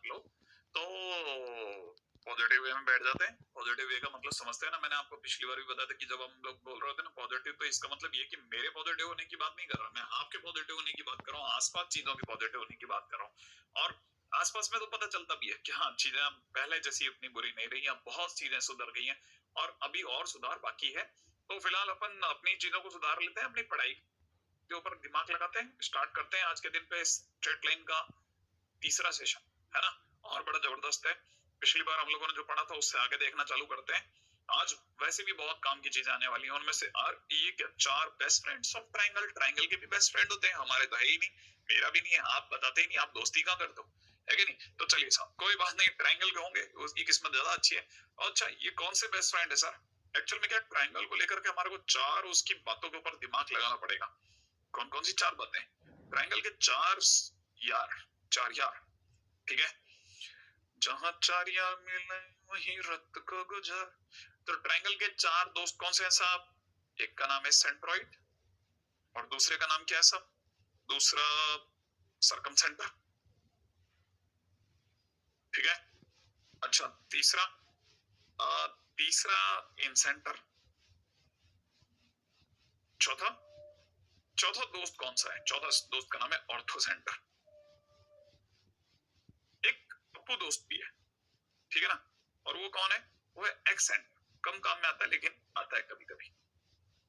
आप लोग, तो पॉजिटिव वे में बैठ जाते हैं। पॉजिटिव वे का मतलब समझते हैं ना, मैंने आपको पिछली बार भी बताया था कि जब हम लोग बोल रहे होते हैं ना पॉजिटिव, तो इसका मतलब ये कि मेरे पॉजिटिव होने की बात नहीं कर रहा, मैं आपके पॉजिटिव होने की बात कर रहा हूँ, आसपास चीजों के पॉजिटिव होने की बात कर रहा हूँ। और आसपास में तो पता चलता भी है कि हाँ, चीजें अब पहले जैसी उतनी बुरी नहीं रही, अब बहुत चीजें सुधर गई हैं और अभी और सुधार बाकी है। तो फिलहाल अपन अपनी चीजों को सुधार लेते हैं, अपनी पढ़ाई के ऊपर दिमाग लगाते हैं, स्टार्ट करते हैं आज के दिन पे स्ट्रेट लाइन का तीसरा सेशन, है ना, और बड़ा जबरदस्त है। पिछली बार हम लोगों ने जो पढ़ा था उससे आगे देखना चालू करते हैं। आज वैसे भी बहुत काम की चीजें आने वाली हैं, उनमें से ये क्या, 4 best friends of triangle. Triangle के भी बेस्ट फ्रेंड होते हैं, हमारे तो है ही नहीं, मेरा भी नहीं है, आप बताते ही नहीं, आप दोस्ती कहाँ करते हो, है कि नहीं? तो चलिए साहब, कोई बात नहीं, ट्रायंगल के होंगे, उसकी किस्मत ज्यादा अच्छी है। अच्छा, ये कौन से बेस्ट फ्रेंड है सर? एक्चुअल में क्या, ट्रायंगल को लेकर के हमारे को 4 उसकी बातों के ऊपर दिमाग लगाना पड़ेगा। कौन कौन सी 4 बातें? ट्रायंगल के 4 यार, 4 यार, ठीक है। जहां 4 यार मिले वहीं रत को गुजर। तो ट्रायंगल के 4 दोस्त कौन से हैं साहब? एक का नाम है सेंट्रॉइड, और दूसरे का नाम क्या है साहब? दूसरा सरकम सेंटर, ठीक है। अच्छा, तीसरा तीसरा इन सेंटर। चौथा चौथा दोस्त कौन सा है? चौथा दोस्त का नाम है ऑर्थो सेंटर। एक पप्पू दोस्त भी है, ठीक है ना, और वो कौन है? वो है एक्सेंट। कम काम में आता है लेकिन आता है कभी कभी,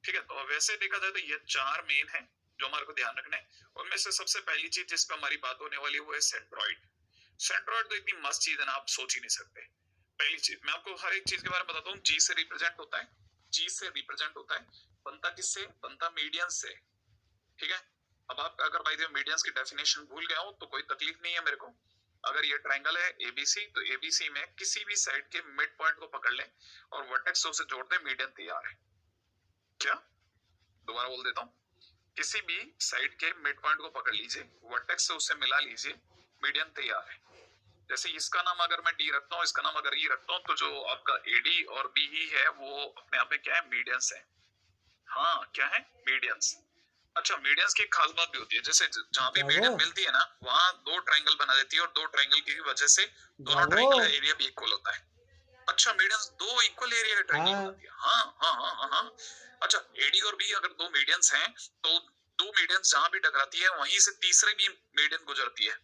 ठीक है। तो वैसे देखा जाए तो ये 4 मेन है जो हमारे को ध्यान रखना है। उनमें से सबसे पहली चीज जिस पर हमारी बात होने वाली है वो है सेंट्रॉइड। सेंट्रॉइड तो इतनी मस्त चीज है ना, आप सोच ही नहीं सकते। पहली चीज मैं आपको हर एक चीज के बारे में बताता हूँ। जी से रिप्रेजेंट होता है, जी से रिप्रेजेंट होता है, बनता किससे? बनता मीडियन से, ठीक है। अब आप अगर भाई मीडियंस की डेफिनेशन भूल गया हो तो कोई तकलीफ नहीं है मेरे को। अगर ये ट्रायंगल है एबीसी, तो एबीसी में किसी भी साइड के मिड पॉइंट को पकड़ लें और वर्टेक्स से उसे जोड़ दें, मीडियन तैयार है। क्या? दोबारा बोल देता हूँ, किसी भी साइड के मिड पॉइंट को पकड़ लीजिए, वर्टेक्स से उसे मिला लीजिए, मीडियन तैयार है। जैसे इसका नाम अगर मैं डी रखता हूँ, इसका नाम अगर ई रखता हूँ, तो जो आपका एडी और बी ही है वो अपने आप में क्या है? मीडियंस है। हाँ, क्या है? मीडियंस। अच्छा, मीडियंस की एक खास बात भी होती है, जैसे जहां भी मीडियन मिलती है ना, वहां 2 ट्रायंगल बना देती है, और 2 ट्रायंगल की वजह से दोनों ट्रायंगल का एरिया भी इक्वल होता है। अच्छा, मीडियंस 2 इक्वल एरिया का ट्रायंगल बनाती है। हाँ हाँ हाँ हाँ हाँ। अच्छा, एडी और बी अगर 2 मीडियंस हैं, तो 2 मीडियंस जहां भी टकराती है वहीं से तीसरे भी मीडियन गुजरती है।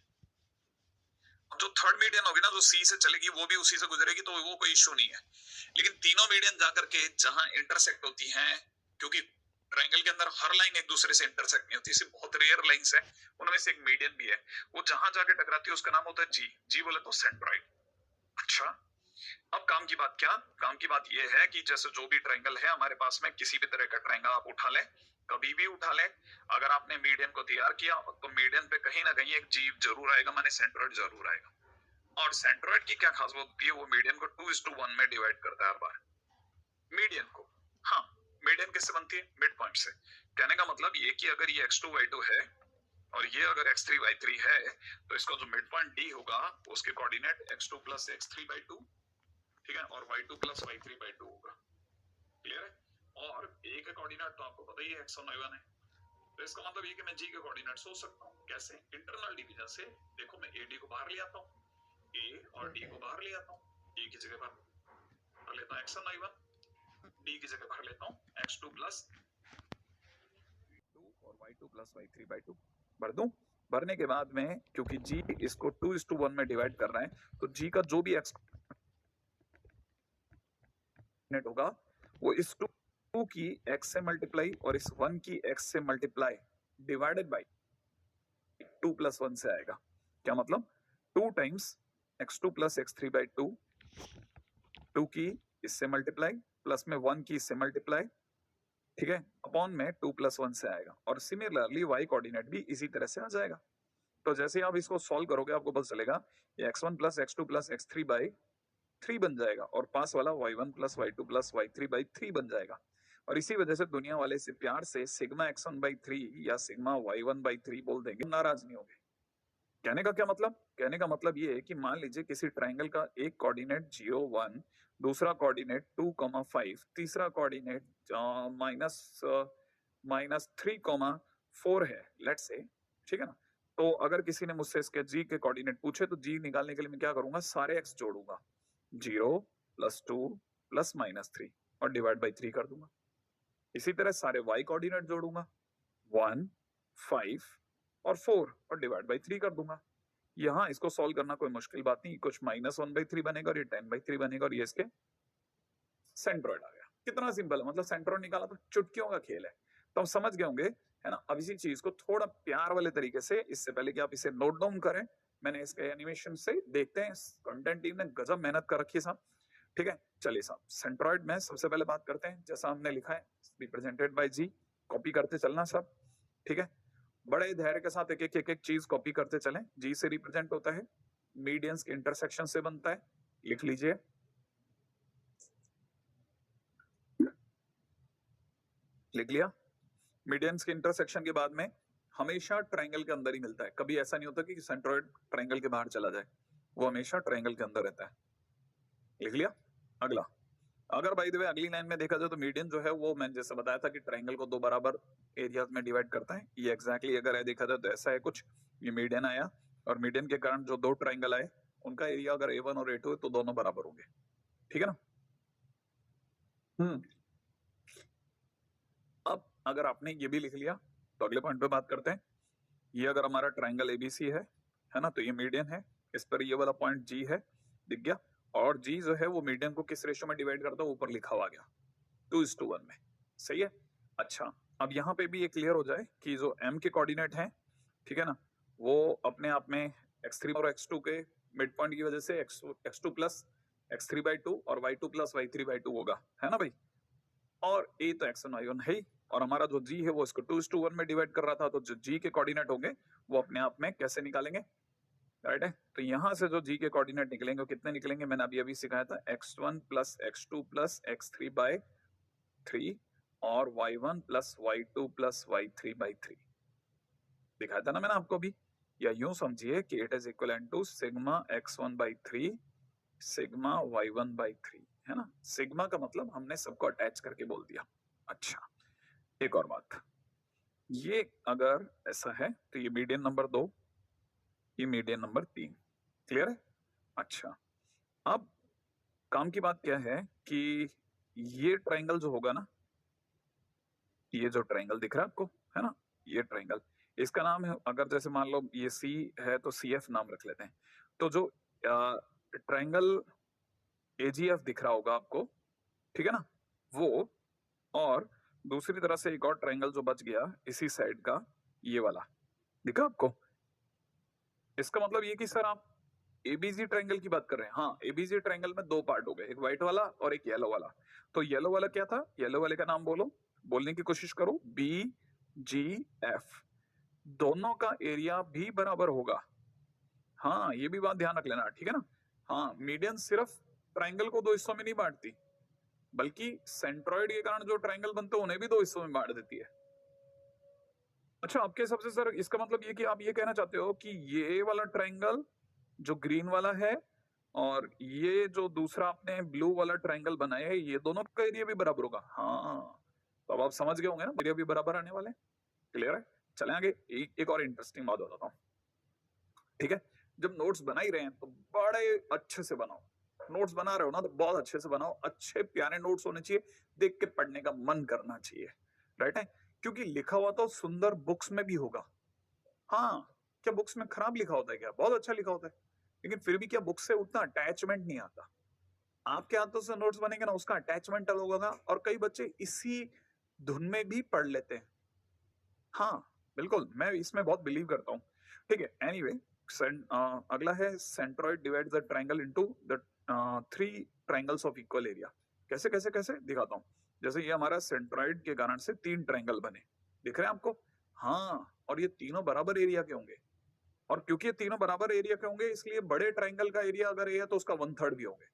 जो थर्ड मीडियन होगी ना, जो सी से चलेगी, वो भी उसी से गुजरेगी, तो वो कोई इश्यू नहीं है। लेकिन तीनों मीडियन जाकर के जहां इंटरसेक्ट होती हैं, क्योंकि ट्रायंगल के अंदर हर लाइन एक दूसरे से इंटरसेक्ट नहीं होती, सिर्फ बहुत रेयर लाइंस है, उनमें से एक मीडियन भी है, वो जहां जाके टकराती है उसका नाम होता है जी। जी बोले तो सेंट्रॉइड। अच्छा, अब काम की बात क्या? काम की बात यह है कि जैसे जो भी ट्रायंगल है हमारे पास में, किसी भी तरह का ट्रायंगल आप उठा लें, कभी भी उठा लें, अगर आपने मीडियन को तैयार किया तो मीडियन पे कहीं ना कहीं एक जी जरूर आएगा, माने सेंट्रॉइड जरूर आएगा। और सेंट्रॉइड की क्या खास बात होती है? वो मीडियन को 2:1 में डिवाइड करता है हर बार, मीडियन को। हाँ, मीडियन किससे बनती है? मिड पॉइंट से। कहने का मतलब ये कि अगर ये x2 y2 है और ये अगर x3 y3 है, तो इसका जो मिड पॉइंट d होगा उसके कोऑर्डिनेट x2 प्लस x3/2, ठीक है, और y2 प्लस y3/2 होगा। क्लियर है? और a के कोऑर्डिनेट तो आपको पता ही है, x और y1 है, तो इसका मतलब ये कि मैं g के कोऑर्डिनेट सोच सकता हूँ। कैसे? इंटरनल डिवीजन से। देखो, मैं ad को बाहर ले आता हूँ, a और d को बाहर ले आता हूँ, a की जगह पर भर लेता हूँ x और y1, d की जगह भर लेता हूँ x2 प्लस 2 और y2 प्लस y3/2 भर दूं। भरने के बाद में क्योंकि g इसको 2:1 में डिवाइड कर रहा है, तो g का जो भी x नेट होगा वो इस 2 की x से मल्टीप्लाई और इस 1 की x से मल्टीप्लाई डिवाइडेड बाई 2 प्लस 1 से आएगा। क्या मतलब? 2 टाइम्स x2 प्लस x3/2, 2 की इससे मल्टीप्लाई प्लस में 1 की इससे मल्टीप्लाई, ठीक है, अपॉन में 2 प्लस 1 से आएगा। और सिमिलरली y कोऑर्डिनेट भी इसी तरह से आ जाएगा। तो जैसे आप इसको सॉल्व करोगे आपको पता चलेगा ये x1 plus x2 plus x3/3 बन जाएगा, और पास वाला y1 plus y2 plus y3/3 बन जाएगा। और इसी वजह से दुनिया वाले से प्यार से सिग्मा x1/3 या सिग्मा y1/3 बोल देंगे, नाराज नहीं होंगे। कहने का क्या मतलब? कहने का मतलब ये है कि मान लीजिए किसी ट्रायंगल का एक कोऑर्डिनेट 0, 1, दूसरा कोऑर्डिनेट 2, 5, तीसरा कोऑर्डिनेट -3, 4 है, लेट्स से, ठीक है ना। तो अगर किसी ने मुझसे इसके जी के कोऑर्डिनेट पूछे तो जी निकालने के लिए मैं क्या करूंगा, सारे एक्स जोड़ूंगा, 0 + 2 + -3 और डिवाइड बाई 3 कर दूंगा। इसी तरह सारे वाई कोऑर्डिनेट जोड़ूंगा, 1 5 और 4 और डिवाइड बाई 3 कर दूंगा। यहाँ इसको सॉल्व करना कोई मुश्किल बात नहीं, कुछ -1/3 बनेगा और ये 10/3 बनेगा और ये इसके सेंट्रोइड आ गया। कितना सिंपल है, मतलब सेंट्रोइड निकाला तो चुटकियों का खेल है। तो हम समझ गए होंगे, है ना। अब इसी चीज को थोड़ा प्यार वाले तरीके से, इससे पहले कि आप इसे नोट डाउन करें, मैंने इसके एनिमेशन से देखते हैं, कंटेंट टीम ने गजब मेहनत कर रखी है साहब। ठीक है, चलिए साहब, सेंट्रोइड में सबसे पहले बात करते हैं, जैसा हमने लिखा है रिप्रेजेंटेड बाय जी, कॉपी करते चलना सब। ठीक है, बड़े धैर्य के साथ एक एक चीज कॉपी करते चलें। जी से रिप्रेजेंट होता है, मीडियंस के इंटरसेक्शन से बनता है, लिख लीजिए। लिख लिया। मीडियंस के इंटरसेक्शन के बाद में हमेशा ट्रायंगल के अंदर ही मिलता है, कभी ऐसा नहीं होता कि सेंट्रोइड ट्रायंगल के बाहर चला जाए, वो हमेशा ट्रायंगल के अंदर रहता है। लिख लिया। अगला, अगर बाय द वे अगली लाइन में देखा जाए तो मीडियन जो है वो मैंने जैसे बताया था कि ट्रायंगल को दो बराबर एरियाज में डिवाइड करता है, ये एग्जैक्टली अगर है देखा जाए तो ऐसा है कुछ। ये मीडियन आया और मीडियन के कारण जो दो ट्रायंगल आए उनका एरिया अगर A1 और A2 है तो दोनों बराबर होंगे। ठीक है ना। अब अगर आपने ये भी लिख लिया तो अगले पॉइंट पे बात करते हैं। ये अगर हमारा ट्रायंगल एबीसी है ना, तो ये मीडियन है, इस पर ये वाला पॉइंट जी है, दिख गया। और जी जो है वो मीडियन को किस रेशो में डिवाइड करता है, ऊपर लिखा हुआ गया 2:1 में। सही है। अच्छा, अब यहाँ पे भी ये क्लियर हो जाए कि जो m के कोऑर्डिनेट हैं, ठीक है ना, वो अपने आप में x3 और x2 के मिड पॉइंट की वजह से x2 प्लस x3/2 और y2 प्लस y3/2 होगा, है ना भाई। और a तो x1 y1 है ही, और हमारा जो g है वो इसको 2:1 में डिवाइड कर रहा था, तो जो g के कोऑर्डिनेट होंगे वो अपने आप में कैसे निकालेंगे, राइट है। तो यहां से जो g के कोऑर्डिनेट निकलेंगे वो कितने निकलेंगे, मैंने अभी अभी सिखाया था, x1 plus x2 plus x3/3 और y1 plus y2 plus y3/3 दिखाया था ना मैंने आपको भी। या यूं समझिए कि it is equal to sigma x1/3 sigma y1/3, है ना। सिग्मा का मतलब हमने सबको अटैच करके बोल दिया। अच्छा, एक और बात, ये अगर ऐसा है तो ये मीडियन नंबर 2, ये मीडियन नंबर 3, क्लियर है। अच्छा, अब काम की बात क्या है कि ये ट्रायंगल जो होगा ना, ये जो ट्रायंगल दिख रहा है आपको, है ना, ये ट्रायंगल, इसका नाम है, अगर जैसे मान लो ये सी है तो CF नाम रख लेते हैं। तो जो ट्रायंगल AGF दिख रहा होगा आपको, ठीक है ना, वो, और दूसरी तरह से एक और ट्रायंगल जो बच गया इसी साइड का, ये वाला दिखा आपको। इसका मतलब ये कि सर आप एबीसी ट्रायंगल की बात कर रहे हैं। हाँ, एबीसी ट्रायंगल में दो पार्ट हो गए, एक व्हाइट वाला और एक येलो वाला। तो येलो वाला क्या था, येलो वाले का नाम बोलो, बोलने की कोशिश करो, BGF। दोनों का एरिया भी बराबर होगा। हाँ, ये भी बात ध्यान रख लेना, ठीक है ना। हाँ, मीडियन सिर्फ ट्रायंगल को दो हिस्सों में नहीं बांटती, बल्कि सेंट्रॉइड के कारण जो ट्रायंगल बनते हैं उन्हें भी दो हिस्सों में बांट देती है। अच्छा, आपके हिसाब से सर इसका मतलब ये कि आप ये कहना चाहते हो कि ये वाला ट्रायंगल जो ग्रीन वाला है और ये जो दूसरा आपने ब्लू वाला ट्रायंगल बनाया है, ये दोनों का एरिया भी बराबर होगा। हाँ, तो अब आप समझ गए होंगे ना, एरिया भी बराबर आने वाले हैं। क्लियर है। चले आगे, एक और इंटरेस्टिंग बात बताता हूँ। ठीक है, जब नोट्स बना ही रहे हैं तो बड़े अच्छे से बनाओ। नोट्स बना रहे हो ना तो बहुत अच्छे से बनाओ, अच्छे प्यारे नोट्स होने चाहिए, देख के पढ़ने का मन करना चाहिए, राइट है। क्योंकि लिखा हुआ तो सुंदर बुक्स में भी होगा। हाँ, क्या बुक्स में खराब लिखा होता है क्या, बहुत अच्छा लिखा होता है, लेकिन फिर भी क्या बुक्स से उतना अटैचमेंट नहीं आता। आपके हाथों से नोट्स बनेंगे ना, उसका अटैचमेंट अलग होगा, और कई बच्चे इसी धुन में भी पढ़ लेते हैं। हाँ, बिल्कुल, मैं इसमें बहुत बिलीव करता हूँ। ठीक है, एनीवे, अगला है centroid divide the triangle into the 3 triangles of equal area. कैसे कैसे कैसे दिखाता हूँ। जैसे ये हमारा सेंट्रॉइड के कारण से 3 ट्रायंगल बने, दिख रहे हैं आपको। हाँ, और ये तीनों बराबर एरिया के होंगे, और क्योंकि ये तीनों बराबर एरिया के होंगे इसलिए बड़े ट्रायंगल का एरिया अगर ए है तो उसका 1/3 भी होंगे।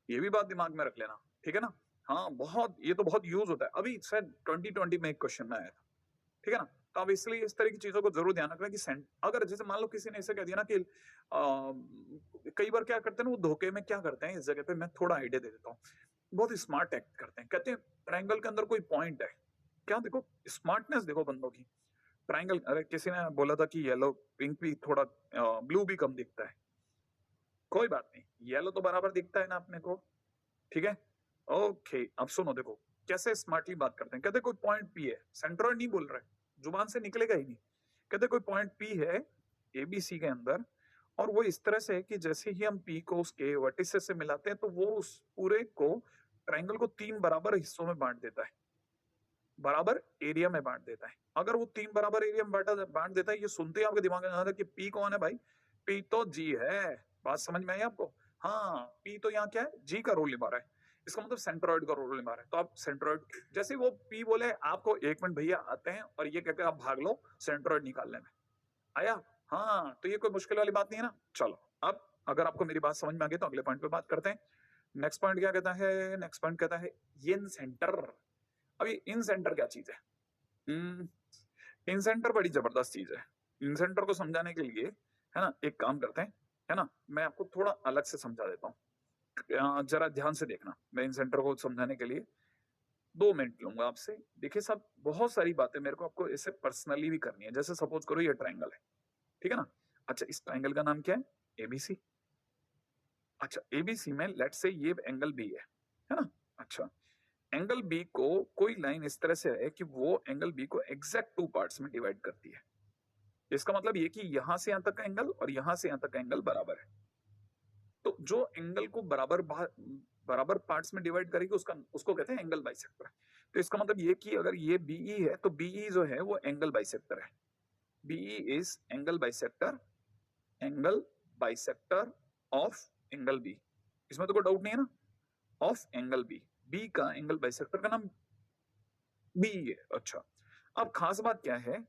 ये भी बात दिमाग में रख लेना, ठीक है ना। हाँ, बहुत, ये तो बहुत यूज होता है, अभी शायद 2020 में एक क्वेश्चन में आया था, ठीक है ना। तो अब इसलिए इस तरह की चीजों को जरूर ध्यान रखना कि अगर जैसे मान लो किसी ने ऐसे कह दिया ना कि कई बार क्या करते हैं ना, वो धोखे में क्या करते हैं, इस जगह पे मैं थोड़ा आइडिया दे देता हूँ। बहुत स्मार्ट एक्ट करते हैं, कहते हैं ट्रायंगल के अंदर कोई पॉइंट है क्या, देखो स्मार्टनेस देखो बंदों की। ट्राइंगल, अरे किसी ने बोला था कि येलो पिंक भी थोड़ा, ब्लू भी कम दिखता है। कोई बात नहीं, येलो तो बराबर दिखता है ना अपने को, ठीक है। ओके, अब सुनो, देखो कैसे स्मार्टली बात करते हैं। कहते कोई पॉइंट पी है, सेंट्रॉइड नहीं बोल रहे, जुबान से निकलेगा ही नहीं। कहते कोई पॉइंट पी है एबीसी के अंदर, और वो इस तरह से है कि जैसे ही हम पी को उसके वर्टिसेस से मिलाते हैं तो वो उस पूरे को, ट्रायंगल को 3 बराबर हिस्सों में बांट देता है, बराबर एरिया में बांट देता है। अगर वो 3 बराबर एरिया में बांट देता है, ये सुनते ही आपके दिमाग में आता है कि पी कौन है भाई? पी तो जी है। बात समझ में आई आपको? हाँ, पी तो यहाँ क्या है, जी का रोल निभा रहा है। इसका मतलब सेंट्रोइड का रोल निभा रहा है। तो आप सेंट्रोइड, जैसे वो पी बोले आपको 1 मिनट भैया आते हैं और ये कहकर आप भाग लो सेंट्रोइड निकालने में, आया? हाँ, तो ये कोई मुश्किल वाली बात नहीं है ना। चलो, अब अगर आपको मेरी बात समझ में आ गई तो अगले पॉइंट पे बात करते हैं। नेक्स्ट पॉइंट क्या कहता है? नेक्स्ट पॉइंट कहता है इन सेंटर। अभी इन सेंटर क्या चीज है? इन सेंटर बड़ी जबरदस्त चीज है। इन सेंटर को समझाने के लिए, है ना, एक काम करते हैं, है ना, मैं आपको थोड़ा अलग से समझा देता हूँ। जरा ध्यान से देखना, मैं इन सेंटर को समझाने के लिए 2 मिनट लूंगा आपसे। देखिए साहब, बहुत सारी बातें मेरे को आपको इससे पर्सनली भी करनी है। जैसे सपोज करो ये ट्राइंगल है, ठीक है ना। अच्छा, इस ट्राइंगल का नाम क्या है? एबीसी। अच्छा, एबीसी में लेट से ये एंगल बी है ना। अच्छा, एंगल बी को कोई लाइन इस तरह से है कि वो एंगल बी को एग्जैक्ट 2 पार्ट्स में डिवाइड करती है। इसका मतलब ये कि यहां से यहां तक का एंगल और यहां से यहां तक का एंगल बराबर है। तो जो एंगल को बराबर बराबर पार्ट्स में डिवाइड करेगी उसको कहते हैं एंगल बाइसेक्टर। तो इसका मतलब ये कि अगर ये बीई है तो बीई जो है वो एंगल बाइसेक्टर है। BE is angle bisector, angle bisector of angle B. इसमें तो कोई डाउट नहीं है ना, ऑफ एंगल बी। बी का एंगल बाइसेक्टर का नाम बी है। अच्छा, अब खास बात क्या है,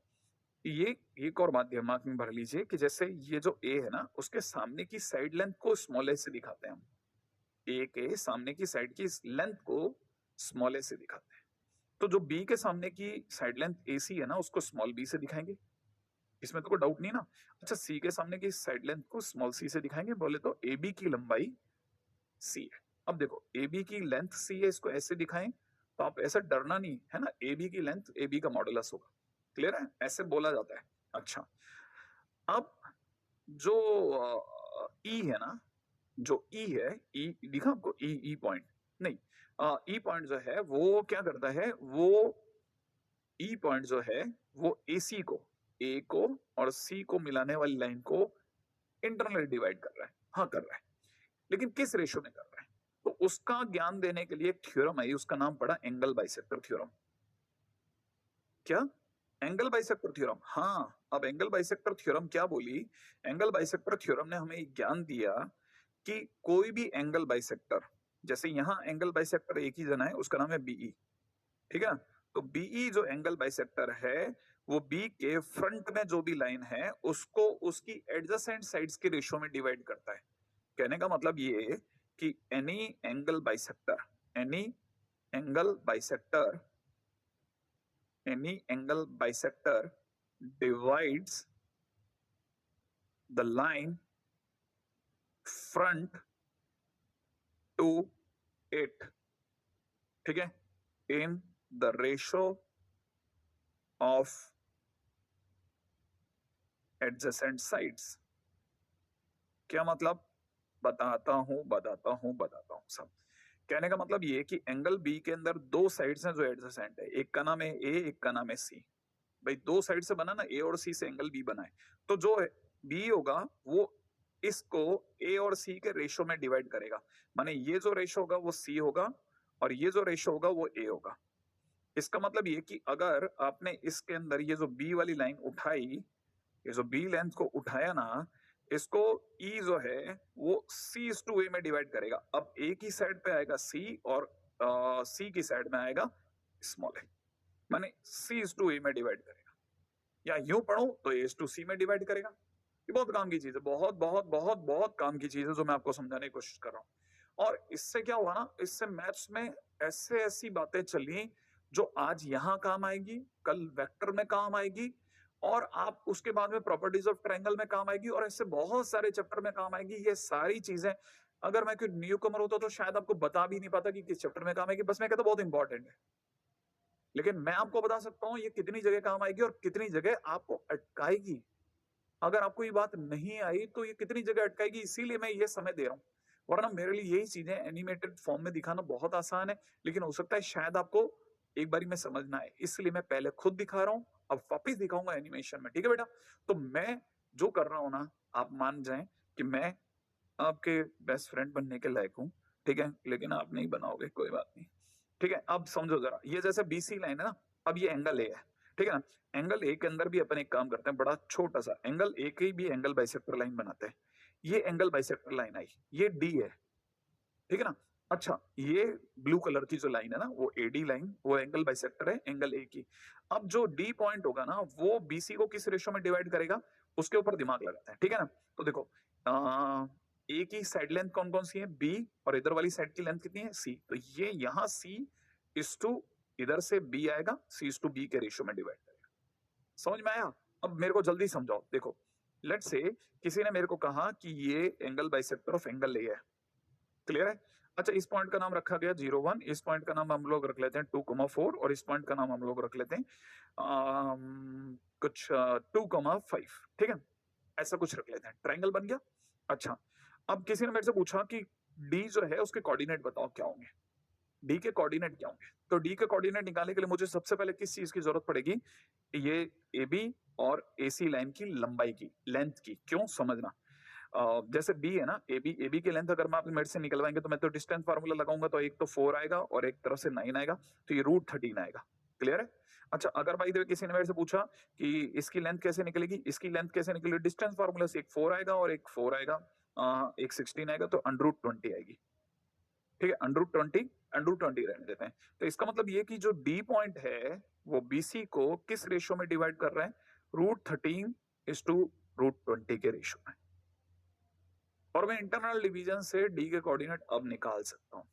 ये एक और बात दिमाग में भर लीजिए कि जैसे ये जो ए है ना, उसके सामने की साइड लेंथ को स्मॉल ए से दिखाते हैं हम। ए के सामने की साइड की लेंथ को स्मॉल ए से दिखाते हैं। तो जो बी के सामने की साइड लेंथ ए सी है ना, उसको स्मॉल बी से दिखाएंगे। इसमें तो कोई डाउट नहीं ना। अच्छा, सी के सामने की साइड लेंथ को स्मॉल सी से दिखाएंगे। बोले तो ए बी की लंबाई सी है। अब देखो, ए बी की लेंथ सी है, इसको ऐसे दिखाएं तो आप ऐसा डरना नहीं है ना, ए बी की लेंथ ए बी का मॉडुलस होगा। क्लियर है? ऐसे बोला जाता है। अच्छा, अब जो ई है ना, जो ई है, ई दिखा आपको? ई ई पॉइंट नहीं, ई पॉइंट जो है वो क्या करता है, वो ई पॉइंट जो है वो ए सी को, ए को और सी को मिलाने वाली लाइन को इंटरनली डिवाइड कर रहा है। हाँ, कर रहा है, लेकिन किस रेशो में कर रहा है? तो उसका ज्ञान देने के लिए एक थ्योरम आई, उसका नाम पड़ा एंगल बाइसेक्टर थ्योरम। क्या? Angle bisector theorem. हाँ, अब एंगल बाइसेक्टर थ्योरम क्या बोली? एंगल बाइसेक्टर थ्योरम ने हमें ज्ञान दिया कि कोई भी एंगल बाइसेक्टर, जैसे यहां एंगल बाइसेक्टर एक ही जना है, उसका नाम है बीई, ठीक है। तो बीई जो एंगल बाइसेक्टर है, वो बी के फ्रंट में जो भी लाइन है उसको उसकी एडजेसेंट साइड्स के रेशियो में डिवाइड करता है। कहने का मतलब ये कि any angle bisector, any angle bisector, any angle bisector divides the line front to it, ठीक है, in the ratio of adjacent sides। क्या मतलब? बताता हूं सब। कहने का मतलब ये कि एंगल बी के अंदर 2 साइड्स हैं जो एडजेसेंट है, एक का नाम है ए, एक का नाम है सी। भाई 2 साइड से बना ना, ए और सी से एंगल बी बना है, तो जो बी होगा वो इसको ए और सी के रेशो में डिवाइड करेगा। माने ये जो रेशो होगा वो सी होगा और ये जो रेशो होगा वो ए होगा। इसका मतलब ये कि अगर आपने इसके अंदर ये जो बी वाली लाइन उठाई, ये जो बी लेंथ को उठाया ना, इसको ई जो है वो सी इज टू ए में डिवाइड करेगा। अब ए की साइड पे आएगा सी और सी की साइड में आएगा स्मॉल ए, माने सी इज टू ए में डिवाइड करेगा। या यूं पढ़ो तो ए टू सी में डिवाइड करेगा। ये बहुत काम की चीज है, बहुत बहुत बहुत बहुत काम की चीज है जो मैं आपको समझाने की कोशिश कर रहा हूँ। और इससे क्या हुआ ना, इससे मैथ्स में ऐसे ऐसी बातें चली जो आज यहां काम आएगी, कल वेक्टर में काम आएगी, और आप उसके बाद में प्रॉपर्टीज ऑफ ट्रायंगल में काम आएगी, और ऐसे बहुत सारे चैप्टर में काम आएगी। ये सारी चीजें अगर मैं कोई न्यू कमर होता तो शायद आपको बता भी नहीं पाता कि किस चैप्टर में काम आएगी, बस मैं कहता बहुत इंपॉर्टेंट है। लेकिन मैं आपको बता सकता हूँ ये कितनी जगह काम आएगी और कितनी जगह आपको अटकाएगी। अगर आपको ये बात नहीं आई तो ये कितनी जगह अटकाएगी, इसीलिए मैं ये समय दे रहा हूँ। वरना मेरे लिए यही चीजें एनिमेटेड फॉर्म में दिखाना बहुत आसान है, लेकिन हो सकता है शायद आपको एक बारी में समझ ना आए, इसलिए मैं पहले खुद दिखा रहा हूँ, अब वापिस दिखाऊंगा एनिमेशन में। ठीक है बेटा? तो मैं जो कर रहा हूँ ना, आप मान जाएं कि मैं आपके बेस्ट फ्रेंड बनने के लायक हूँ, ठीक है? लेकिन आप नहीं बनाओगे, कोई बात नहीं। ठीक है? अब समझो जरा, ये जैसे बीसी लाइन है ना, अब ये एंगल ए है, ठीक है ना? एंगल ए के अंदर भी अपन एक काम करते हैं, बड़ा छोटा सा एंगल ए की भी एंगल बाइसेक्टर लाइन बनाते हैं। ये एंगल बाइसेक्टर लाइन आई, ये डी है, ठीक है ना? अच्छा, ये ब्लू कलर की जो लाइन है ना, वो एडी लाइन, वो एंगल बाइसेक्टर है एंगल ए की। अब जो डी पॉइंट होगा ना, वो बीसी को किस रेशो में डिवाइड करेगा, उसके ऊपर दिमाग लगाते हैं, ठीक है ना? तो देखो, ए की साइड लेंथ कौन कौन सी है, बी, और इधर वाली साइड की लेंथ कितनी है, सी। तो ये यहाँ सी इज टू इधर से बी आएगा, सी इज टू बी के रेशो में डिवाइड करेगा। समझ में आया? अब मेरे को जल्दी समझाओ। देखो, लेट्स से किसी ने मेरे को कहा कि ये angle bisector of angle A है, क्लियर है? अच्छा, इस पॉइंट का नाम रखा गया 0, 1, इस पॉइंट का नाम हम लोग रख लेते हैं 2, 4, और इस पॉइंट का नाम हम लोग रख लेते हैं कुछ 2, 5, ठीक है? ऐसा कुछ रख लेते हैं, ट्रायंगल बन गया। अच्छा, अब किसी ने मेरे से पूछा कि डी जो है उसके कोऑर्डिनेट बताओ क्या होंगे, डी के कोऑर्डिनेट क्या होंगे? तो डी के कोऑर्डिनेट निकालने के लिए मुझे सबसे पहले किस चीज की जरूरत पड़ेगी, ये ए बी और एसी लाइन की लंबाई की, लेंथ की। क्यों, समझना। जैसे बी है ना, ए बी की लेंथ अगर मैं मेरे से निकलवाएंगे तो मैं तो डिस्टेंस फार्मूला लगाऊंगा, तो एक तो 4 आएगा और एक तरफ से 9 आएगा, तो ये √13 आएगा। क्लियर है? अच्छा, अगर भाई देखो किसी ने मेरे से पूछा कि इसकी लेंथ कैसे निकलेगी, इसकी लेंथ कैसे निकलेगी, डिस्टेंस फार्मूला से एक 4 आएगा और एक 4 आएगा, एक 16 आएगा, तो √20 आएगी। ठीक है, √20 रहने देते हैं। तो इसका मतलब ये कि जो डी पॉइंट है वो बीसी को किस रेशियो में डिवाइड कर रहा है, √13 इज टू √20 के रेशियो में। और मैं इंटरनल डिवीजन से डी के कोऑर्डिनेट अब निकाल सकता हूं।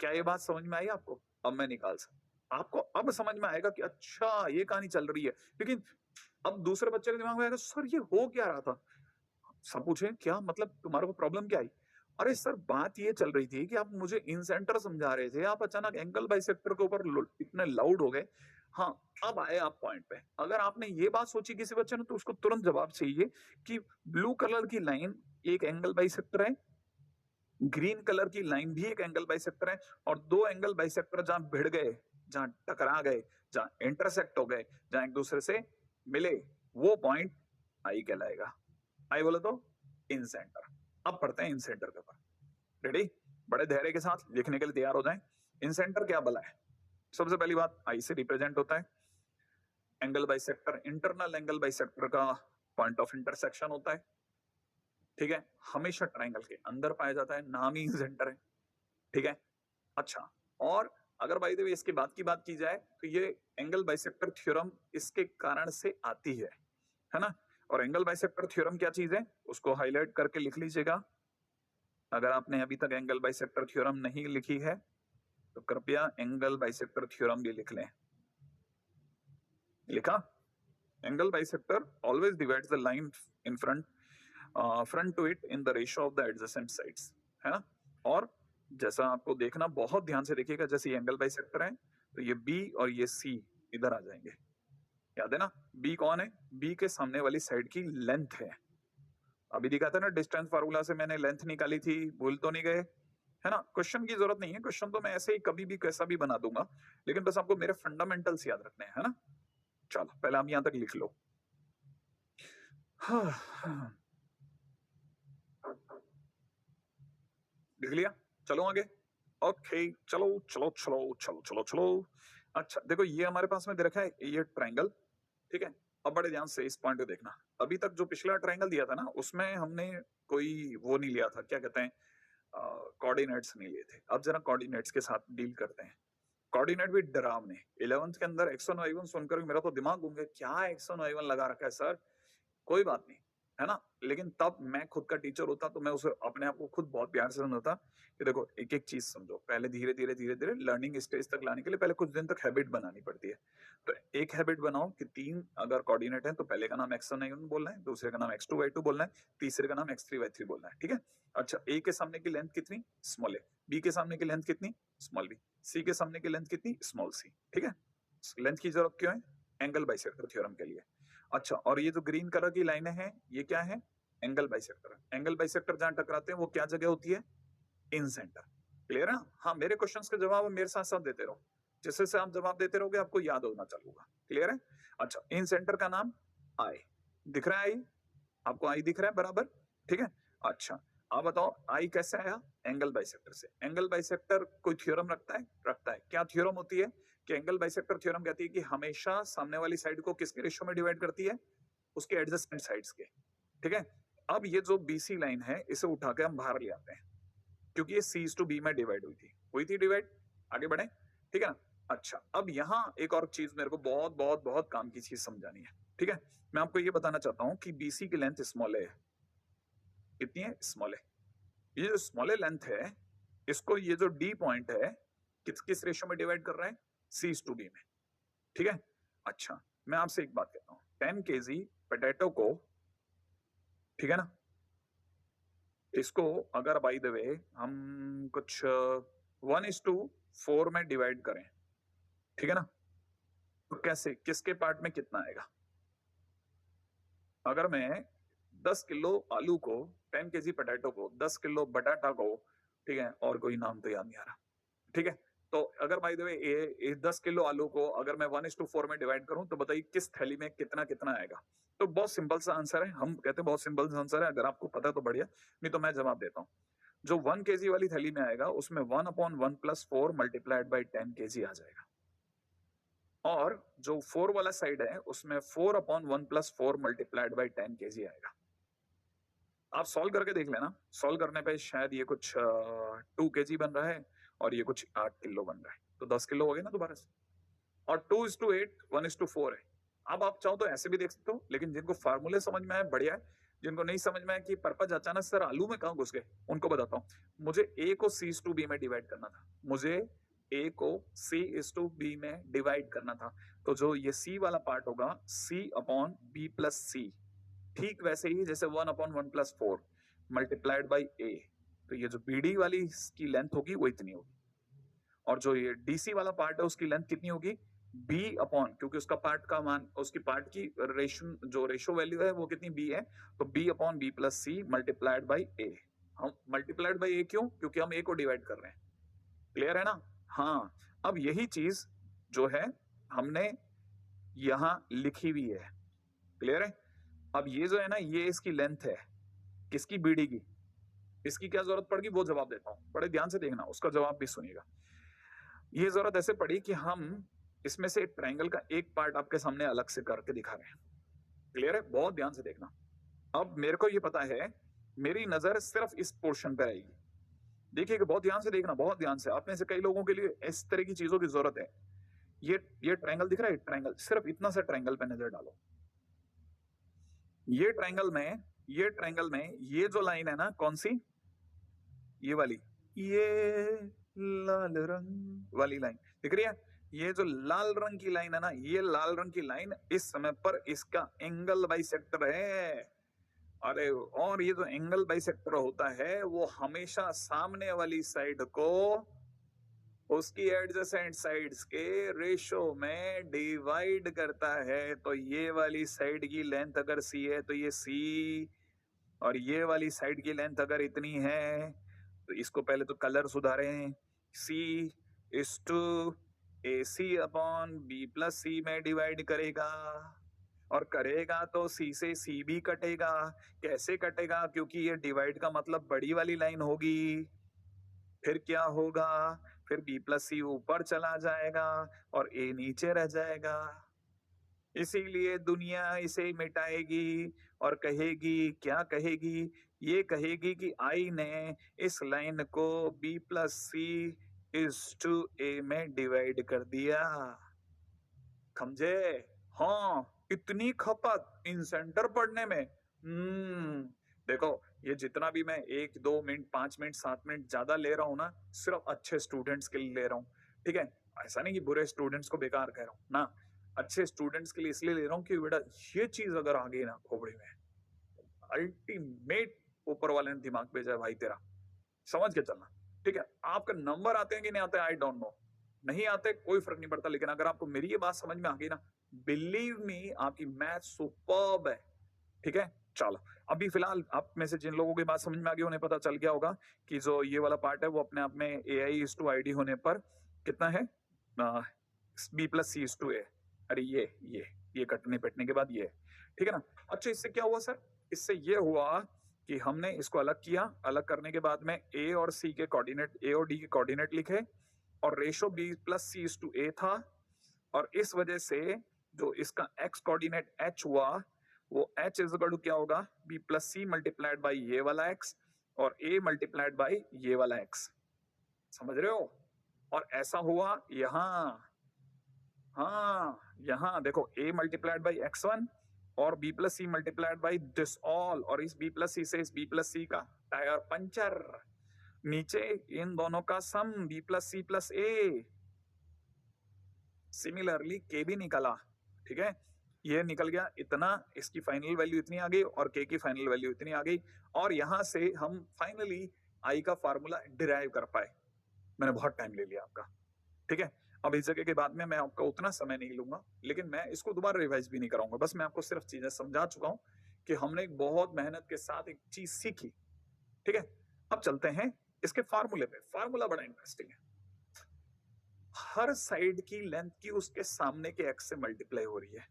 क्या ये बात समझ में आई आपको? अब मैं निकाल सकता, आपको अब समझ में आएगा कि अच्छा ये कहानी चल रही है। लेकिन अब दूसरे बच्चे के दिमाग में आएगा, सर ये हो क्या रहा था? सब पूछे क्या मतलब, तुम्हारे को प्रॉब्लम क्या आई? अरे सर, बात ये चल रही थी कि आप मुझे इन सेंटर समझा रहे थे, आप अचानक एंगल बाइसेक्टर के ऊपर इतने लाउड हो गए। हाँ, अब आए आप पॉइंट पे। अगर आपने ये बात सोची किसी बच्चे ने, तो उसको तुरंत जवाब चाहिए कि ब्लू कलर की लाइन एक एंगल बाइसेक्टर है, ग्रीन कलर की लाइन भी एक एंगल बाइसेक्टर है, और दो एंगल बाइसेक्टर जहां भिड़ गए, जहां टकरा गए, जहां इंटरसेक्ट हो गए, जहां एक दूसरे से मिले, वो पॉइंट आई कहलाएगा। आई बोले तो इन सेंटर। अब पढ़ते हैं इन सेंटर के ऊपर। रेडी? बड़े धैर्य के साथ लिखने के लिए तैयार हो जाएं। इन सेंटर क्या भला है? सबसे पहली बात, आई से रिप्रेजेंट होता है। Angle bisector, internal angle bisector का पॉइंट ऑफ इंटरसेक्शन होता है, ठीक है? हमेशा ट्रायंगल के अंदर पाया जाता है, नाम ही सेंटर है, ठीक है? अच्छा, और अगर बाय द वे इसके बाद की बात की जाए तो ये एंगल बाइसेक्टर थ्योरम इसके कारण से आती है ना? और एंगल बाइसेक्टर थ्योरम क्या चीज है, उसको हाईलाइट करके लिख लीजिएगा। अगर आपने अभी तक एंगल बाइसेक्टर थ्योरम नहीं लिखी है तो कृपया एंगल बाइसेक्टर थ्योरम भी लिख लें। लिखा? Angle bisector always divides the line in front to it in the ratio of the adjacent sides, है ना? और जैसा आपको देखना, बहुत ध्यान से देखिएगा, जैसे एंगल बाइसेक्टर है तो ये बी और ये सी इधर आ जाएंगे। याद है ना, बी कौन है? बी के सामने वाली साइड की लेंथ है। अभी दिखाता ना, डिस्टेंस फार्मूला से मैंने लेंथ निकाली थी, भूल तो नहीं गए? है ना? क्वेश्चन की जरूरत नहीं है, क्वेश्चन तो मैं ऐसे ही कभी भी कैसा भी बना दूंगा, लेकिन बस आपको मेरे फंडामेंटल्स याद रखने हैं, है ना? चलो पहले आप यहां तक लिख लो। लिख लिया? चलो आगे। ओके, चलो चलो चलो चलो चलो चलो। अच्छा देखो, ये हमारे पास में दे रखा है, ये ट्रायंगल, ठीक है? अब बड़े ध्यान से इस पॉइंट को देखना। अभी तक जो पिछला ट्रायंगल दिया था ना, उसमें हमने कोई वो नहीं लिया था, क्या कहते हैं, कोऑर्डिनेट्स नहीं लिए थे। अब जरा कोऑर्डिनेट्स के साथ डील करते हैं। कोऑर्डिनेट भी डरावने। 11th के अंदर x1 y1 सुनकर मेरा तो दिमाग घूम गया, क्या x1 y1 लगा रखा है सर? कोई बात नहीं, है ना? लेकिन तब मैं खुद का टीचर होता तो मैं उसे अपने आप को खुद बहुत प्यार से समझाता कि देखो एक-एक चीज़ समझो। पहले धीरे-धीरे, धीरे-धीरे लर्निंग स्टेज तक लाने के लिए पहले कुछ दिन तक हैबिट बनानी पड़ती है। तो एक हैबिट बनाओ कि 3 अगर कोऑर्डिनेट है तो पहले का नाम x1 y1 बोलना है, दूसरे का नाम x2 y2 बोलना है, तीसरे का नाम x3 y3 बोलना है, ठीक है? अच्छा A के सामने की लेंथ कितनी? स्मॉल a, B के सामने की लेंथ कितनी? स्मॉल b, C के सामने की लेंथ कितनी? स्मॉल c, ठीक है? लेंथ की ज़रूरत क्यों है? एंगल बाइसेक्टर थ्योरम के लिए। अच्छा और ये जो ग्रीन कलर की लाइनें हैं, ये क्या है? Angle bisector. एंगल बाइसेक्टर जहां टकराते हैं वो क्या जगह होती है? इन सेंटर। क्लियर है ना? हाँ मेरे क्वेश्चंस के जवाब मेरे साथ साथ देते रहो। जैसे जैसे आप जवाब देते रहोगे आपको याद होना चालू होगा। क्लियर है? अच्छा इन सेंटर का नाम आई। दिख रहा है आई? आपको आई दिख रहा है बराबर? ठीक है? अच्छा आप बताओ आई कैसे आया? एंगल बाइसेक्टर से। एंगल बाइसेक्टर कोई थ्योरम रखता है? रखता है। क्या थ्योरम होती है? कि एंगल बाइसेक्टर थ्योरम कहती है कि हमेशा सामने वाली साइड को किसके रेशियो में डिवाइड करती है? उसके एडजेसेंट साइड्स के। ठीक है? अब ये जो बीसी लाइन है इसे उठा के हम बाहर ले आते हैं क्योंकि ये सी टू बी में डिवाइड हुई थी डिवाइड। आगे बढ़े, ठीक है ना? अच्छा अब यहाँ एक और चीज मेरे को बहुत बहुत बहुत काम की चीज समझानी है, ठीक है? मैं आपको ये बताना चाहता हूँ कि बीसी की लेंथ स्मॉल है। कितनी है? स्मॉल है। ये जो स्मॉल लेंथ है इसको ये जो डी पॉइंट है किस किस रेशियो में डिवाइड कर रहा है? सी टू बी में, ठीक है? अच्छा मैं आपसे एक बात कहता हूँ 10 केजी पोटैटो को, ठीक है ना, इसको अगर बाय द वे हम कुछ 1:4 में डिवाइड करें, ठीक है ना, तो कैसे किसके पार्ट में कितना आएगा? अगर मैं 10 किलो आलू को 10 केजी पोटैटो को 10 किलो बटाटा को, ठीक है, और कोई नाम तो याद नहीं आ रहा, ठीक है, तो अगर बाय द वे ये 10 किलो आलू को अगर मैं 1:4 में डिवाइड करूं तो बताइए किस थैली में कितना कितना आएगा? तो बहुत सिंपल सा आंसर है, हम कहते हैं बहुत सिंपल सा आंसर है, अगर आपको पता तो बढ़िया, नहीं तो मैं जवाब देता हूँ। जो 1 केजी वाली थैली में आएगा उसमें 1/1 + 4 मल्टीप्लाइड बाय 10 केजी आ जाएगा और जो 4 वाला साइड है उसमें 4/1 + 4 मल्टीप्लाइड बाय 10 केजी आएगा। आप सॉल्व करके देख लेना, सॉल्व करने पे शायद ये कुछ 2 केजी बन रहा है और ये कुछ 8 किलो बन रहा है, तो 10 किलो हो गए ना दोबारा से। और 2:8 1:4 है। अब आप चाहो तो ऐसे भी देख सकते हो, लेकिन जिनको फार्मूले समझ में आए बढ़िया है, जिनको नहीं समझ में आया कि पर्पज अचानक सर आलू में कहाँ घुस गए, उनको बताता हूँ। मुझे ए को C/B में डिवाइड करना था, मुझे ए को C/B में डिवाइड करना था, तो जो ये C वाला पार्ट होगा C/B + C, ठीक वैसे ही जैसे 1/1 + 4 मल्टीप्लाइड बाई ए, तो ये जो BD वाली की लेंथ होगी वो इतनी होगी और जो ये DC वाला पार्ट है उसकी लेंथ कितनी होगी? B अपॉन, क्योंकि उसका पार्ट का मान उसकी पार्ट की रेशियो जो रेशियो वैल्यू है वो कितनी B है, तो B/B + C multiplied by A। हम मल्टीप्लाइड बाई A क्यों? क्योंकि हम A को डिवाइड कर रहे हैं। क्लियर है ना? हाँ, अब यही चीज जो है हमने यहां लिखी हुई है। क्लियर है? अब ये जो है ना ये इसकी लेंथ है, किसकी? BD की। इसकी क्या जरूरत पड़ेगी वो जवाब देता हूं, बड़े ध्यान से देखना, उसका जवाब भी सुनिएगा। ये जरूरत ऐसे पड़ी कि हम इसमें से ट्रायंगल का एक पार्ट आपके सामने अलग से करके दिखा रहे हैं। क्लियर है? बहुत ध्यान से देखना। अब मेरे को ये पता है, मेरी नजर सिर्फ इस पोर्शन पे रहेगी। देखिएगा, बहुत ध्यान से देखना, बहुत ध्यान से। आप में से कई लोगों के लिए इस तरह की चीजों की जरूरत है। ये ट्रायंगल दिख रहा है? ट्रायंगल, सिर्फ इतना सा ट्रायंगल पे नजर डालो। ये ट्रायंगल में ये जो लाइन है ना, कौन सी? ये वाली, ये लाल रंग वाली लाइन दिख रही है? ये जो लाल रंग की लाइन है ना, ये लाल रंग की लाइन इस समय पर इसका एंगल बाइसेक्टर है। अरे और ये जो एंगल बाइसेक्टर होता है वो हमेशा सामने वाली साइड को उसकी एडजेसेंट साइड्स के रेशो में डिवाइड करता है। तो ये वाली साइड की लेंथ अगर सी है तो ये सी, और ये वाली साइड की लेंथ अगर इतनी है तो इसको पहले तो कलर सुधारें, सी इज टू AC/B + C में डिवाइड करेगा और करेगा तो C से C भी कटेगा। कैसे कटेगा? क्योंकि ये डिवाइड का मतलब बड़ी वाली लाइन होगी। फिर क्या होगा? फिर B + C ऊपर चला जाएगा और A नीचे रह जाएगा। इसीलिए दुनिया इसे मिटाएगी और कहेगी, क्या कहेगी? ये कहेगी कि आई ने इस लाइन को B + C/A में डिवाइड कर दिया। समझे? हाँ, इतनी खपत इन सेंटर पढ़ने में हम्म, देखो, ये जितना भी मैं 1 2 मिनट 5 मिनट 7 मिनट ज्यादा ले रहा हूँ ना, सिर्फ अच्छे स्टूडेंट्स के लिए ले रहा हूँ। ठीक है, ऐसा नहीं कि बुरे स्टूडेंट्स को बेकार कह रहा हूँ ना, अच्छे स्टूडेंट्स के लिए इसलिए ले रहा हूँ कि बेटा ये चीज अगर आ गई ना खोपड़ी में, अल्टीमेट ऊपर वाले ने दिमाग भेजा है भाई तेरा, समझ के चलना। ठीक है, आपका नंबर आते हैं कि नहीं आते, आई डोंट नो, नहीं आते कोई फर्क नहीं पड़ता, लेकिन अगर आपको मेरी ये बात समझ में आ गई ना, बिलीव मी, आपकी मैथ सुपर्ब है। ठीक है, चलो, अभी फिलहाल आप में से जिन लोगों की बात समझ में आ गई उन्हें पता चल गया होगा कि जो ये वाला पार्ट है वो अपने आप में A I is to I D होने पर कितना है, B plus C is to A. अरे ये कटने पिटने के बाद ये है। ठीक है ना। अच्छा, इससे क्या हुआ सर, इससे ये हुआ कि हमने इसको अलग किया, अलग करने के बाद में ए और सी के कोऑर्डिनेट, ए और डी के कोऑर्डिनेट लिखे, और ratio B plus C is to A था, और इस वजह से जो इसका x कोऑर्डिनेट h हुआ, वो h इज इक्वल टू क्या होगा, b plus C multiplied by ये वाला x, और a मल्टीप्लाइड बाई ये वाला x। समझ रहे हो। और ऐसा हुआ यहां, हाँ यहां देखो, a मल्टीप्लाइड बाई x1 और b plus C multiplied by this all, और इस b प्लस सी से इस b प्लस सी का टायर पंचर, नीचे इन दोनों का sum b plus C plus a, similarly के भी निकला। ठीक है, ये निकल गया इतना, इसकी फाइनल वैल्यू इतनी आ गई और के की फाइनल वैल्यू इतनी आ गई, और यहां से हम फाइनली आई का फार्मूला डिराइव कर पाए। मैंने बहुत टाइम ले लिया आपका। ठीक है, अब इस जगह के बाद में मैं आपका उतना समय नहीं लूंगा, लेकिन मैं इसको दोबारा रिवाइज भी नहीं कराऊंगा, बस मैं आपको सिर्फ चीजें समझा चुका हूं कि हमने एक बहुत मेहनत के साथ एक चीज सीखी। ठीक है, अब चलते हैं इसके फार्मूले पे। फार्मूला बड़ा इंटरेस्टिंग है। हर साइड की लेंथ की उसके सामने के एक्स से मल्टीप्लाई हो रही है।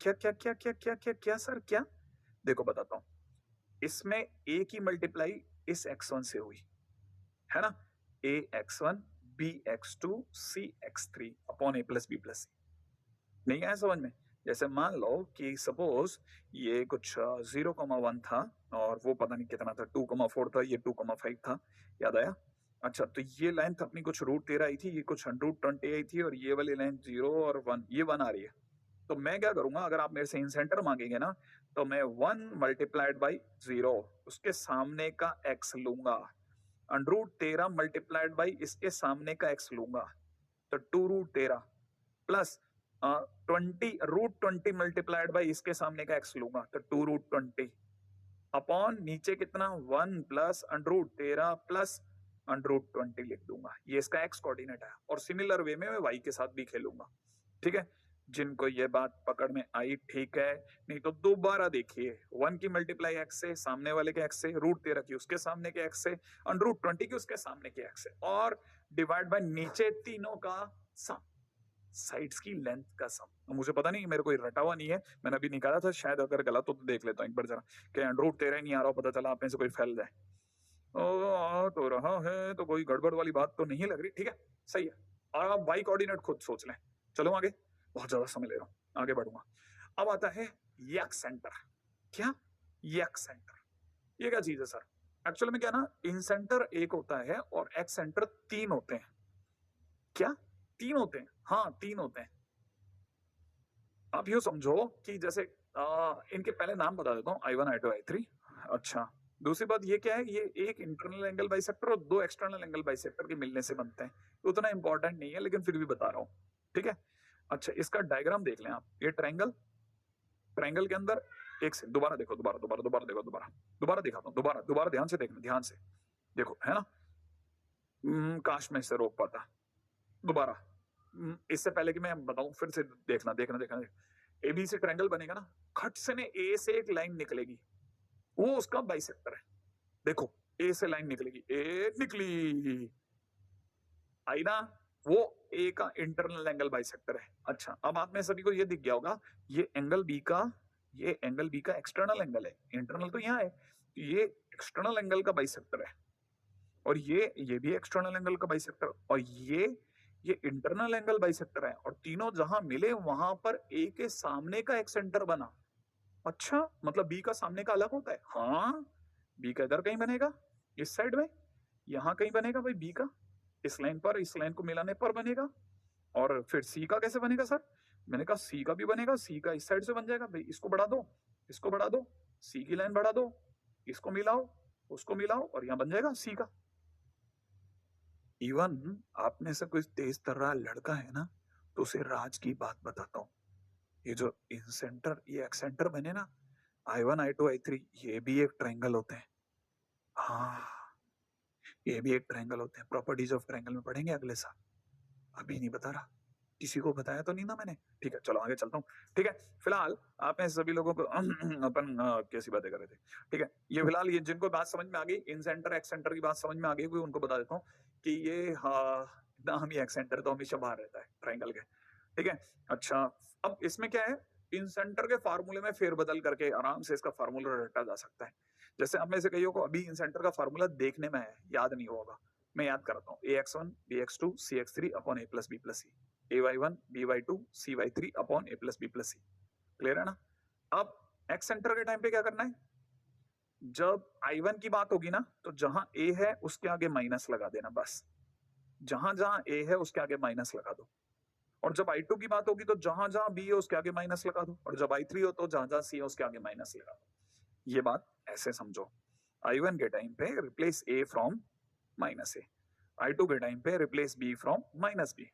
क्या क्या क्या क्या क्या क्या क्या सर, क्या? देखो बताता हूं, इसमें ए की मल्टीप्लाई इस x1 से हुई है ना, ए x1 बी x2 सी x3 अपॉन ए प्लस बी प्लस सी। नहीं आया समझ में? जैसे मान लो कि सपोज ये कुछ 0,1 था, और वो पता नहीं कितना था, 2,4 था, ये 2,5 था, याद आया? अच्छा, तो ये लेंथ अपनी कुछ √13 आई थी, ये कुछ 120 आई थी, और ये वाली लेंथ 0 और 1, ये 1 आ रही है। तो मैं क्या करूंगा, अगर आप मेरे से इन सेंटर मांगेंगे ना, तो मैं 1 मल्टीप्लाइड बाई 0 उसके सामने का x लूंगा, √13 मल्टीप्लाइड बाई इसके सामने का x लूंगा, तो 2√13 प्लस 20 मल्टीप्लाइड बाई इसके सामने का x लूंगा, तो 2√20 अपॉन नीचे कितना 1 प्लस √13 प्लस √20 लिख दूंगा। ये इसका x कोऑर्डिनेट है, और सिमिलर वे में मैं y के साथ भी खेलूंगा। ठीक है, जिनको ये बात पकड़ में आई ठीक है, नहीं तो दोबारा देखिए, 1 की मल्टीप्लाई x से, सामने वाले के x से, √13 की उसके सामने के x से, √20 की उसके सामने के x से, और डिवाइड बाय नीचे तीनों का सम, साइड्स की लेंथ का सम। मुझे पता नहीं, मेरे को रटा हुआ नहीं है, मैंने अभी निकाला था, शायद अगर गलत हो तो देख लेता हूँ एक बार जरा, कि √13 नहीं आ रहा, पता चला आप में से कोई फैल जाए। आ तो रहा है, तो कोई गड़बड़ वाली बात तो नहीं लग रही। ठीक है, सही है, और आप y कोऑर्डिनेट खुद सोच लें। चलो आगे, बहुत ज्यादा समय ले रहा हूं, आगे बढ़ूंगा। अब आता है यक्स सेंटर। क्या? यक्स सेंटर, ये क्या चीज है सर? एक्चुअली में क्या ना, इन सेंटर एक होता है और एक्स सेंटर 3 होते हैं। क्या 3 होते हैं? हाँ 3 होते हैं। आप यूं समझो कि जैसे इनके पहले नाम बता देता हूँ, I1 I2 I3। अच्छा, दूसरी बात ये क्या है, ये एक इंटरनल एंगल बाइसेक्टर और 2 एक्सटर्नल एंगल बाइसेक्टर के मिलने से बनते हैं, उतना इंपॉर्टेंट नहीं है, लेकिन फिर भी बता रहा हूँ। ठीक है, अच्छा इसका डायग्राम देख लें आप, ये ट्रायंगल, ट्रायंगल के अंदर, एक से दोबारा देखो, दोबारा देखो, दोबारा दिखाता हूँ, दोबारा ध्यान से देखना, ध्यान से देखो, है ना। काश मैं इसे रोक पाता। दोबारा, इससे पहले कि मैं बताऊं, फिर से देखना देखना देखना, एबी से ट्रायंगल बनेगा ना, खट से ने ए से एक लाइन निकलेगी, वो उसका बाइसेक्टर है। देखो, ए से लाइन निकलेगी, ए निकली, आई ना, वो ए का इंटरनल एंगल बाइसेक्टर है। अच्छा, अब आप में सभी को ये दिख गया होगा, ये एंगल बी का, ये एंगल बी का एक्सटर्नल एंगल है, इंटरनल तो यहाँ है, ये एक्सटर्नल एंगल का बाइसेक्टर है, और ये भी एक्सटर्नल एंगल का बाइसेक्टर, और ये इंटरनल एंगल बाइसेक्टर है, और तीनों जहां मिले वहां पर ए के सामने का एक सेंटर बना। अच्छा, मतलब बी का सामने का अलग होता है? हाँ, बी का इधर कहीं बनेगा, इस साइड में, यहां कहीं बनेगा भाई बी का, इस लाइन पर, इस लाइन को मिलाने पर बनेगा। और फिर सी का कैसे बनेगा सर? मैंने कहा सी का भी बनेगा, सी का इस साइड से बन जाएगा भाई, इसको बढ़ा दो, इसको बढ़ा दो, सी की लाइन बढ़ा दो, इसको मिलाओ, उसको मिलाओ और यहाँ बन जाएगा सी का। इवन आप में से कोई तेज तर्रा लड़का है ना, तो उसे राज की बात बताता हूँ, ये जो इन सेंटर ये एक्सेंटर बने ना, I1 I2 I3, ये भी एक ट्रायंगल होते हैं। हाँ, ये भी एक ट्रायंगल होते हैं। प्रॉपर्टीज ऑफ ट्रायंगल में पढ़ेंगे अगले साल, अभी नहीं बता रहा, किसी को बताया तो नहीं ना मैंने। ठीक है, चलो आगे चलता हूँ। ठीक है, फिलहाल आप में सभी लोगों को अपन कैसी बातें कर रहे थे। ठीक है, ये फिलहाल ये जिनको बात समझ में आ गई, इन सेंटर एक्स सेंटर की बात समझ में आ गई, कोई उनको बता देता हूँ कि ये नाम ही एक्स सेंटर तो हमेशा बाहर रहता है ट्रायंगल के। ठीक है, अच्छा अब इसमें क्या है, इन सेंटर के फार्मूले में फेरबदल करके आराम से इसका फार्मूला रटा जा सकता है। जैसे आप में से कईयों को अभी इन सेंटर का फार्मूला देखने में है, याद नहीं होगा, मैं याद कराता हूँ। ax1 bx2 cx3 upon a plus b plus C, ay1 by2 cy3 upon a plus b plus C. Clear है ना? अब एक्स सेंटर के टाइम पे क्या करना है, जब I1 की बात होगी ना, तो जहां a है उसके आगे माइनस लगा देना, बस जहां जहां a है उसके आगे माइनस लगा दो। और जब I2 की बात होगी तो जहां जहां b है उसके आगे माइनस लगा दो, और जब I3 हो तो जहां जहां c है उसके आगे माइनस लगा दो। ये बात ऐसे समझो, I1 के टाइम पे replace a from minus a, I2 के टाइम पे replace b from minus b,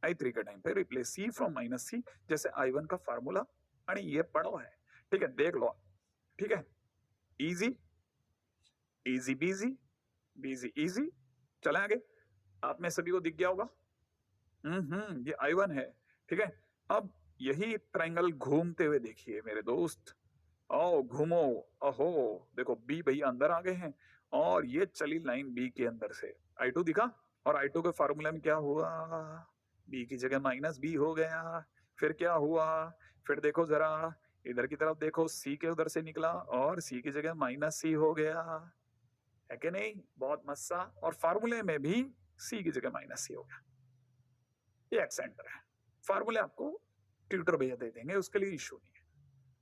I3 के टाइम पे replace c from minus c, जैसे I1 का फार्मूला। आणि ये पढ़ो है, ठीक है, देख लो। ठीक है, इजी इजी बीजी बीजी इजी। चले आगे, आप में सभी को दिख गया होगा। ये I1 है। ठीक है, अब यही ट्रायंगल घूमते हुए देखिए मेरे दोस्त, आओ घूमो। अहो देखो, बी भैया अंदर आ गए हैं और ये चली लाइन बी के अंदर से, I2 दिखा, और I2 के फार्मूला में क्या हुआ, बी की जगह माइनस बी हो गया। फिर क्या हुआ, फिर देखो जरा इधर की तरफ देखो, सी के उधर से निकला और सी की जगह माइनस सी हो गया, है कि नहीं? बहुत मस्सा। और फार्मूले में भी सी की जगह माइनस सी हो गया। ये एक्सेंटर है, फार्मूले आपको ट्यूटर भैया दे देंगे, उसके लिए इश्यू नहीं है।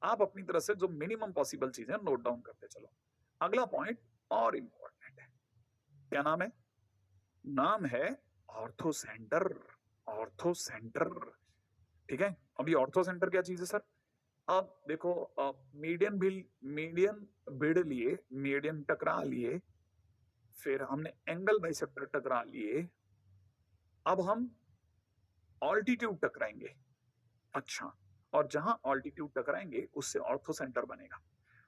आप अपनी तरफ से जो मिनिमम पॉसिबल चीजें नोट डाउन करते चलो। अगला पॉइंट और इंपॉर्टेंट है, क्या नाम है? नाम है ऑर्थो सेंटर। ऑर्थो सेंटर, ठीक है। अभी ऑर्थो सेंटर क्या चीज है सर? अब देखो, मीडियन भिड़ लिए, मीडियन टकरा लिए, फिर हमने एंगल बाइसेक्टर टकरा लिए, अब हम ऑल्टीट्यूड टकराएंगे। अच्छा, और जहां ऑल्टीट्यूड टकराएंगे उससे ऑर्थो सेंटर बनेगा।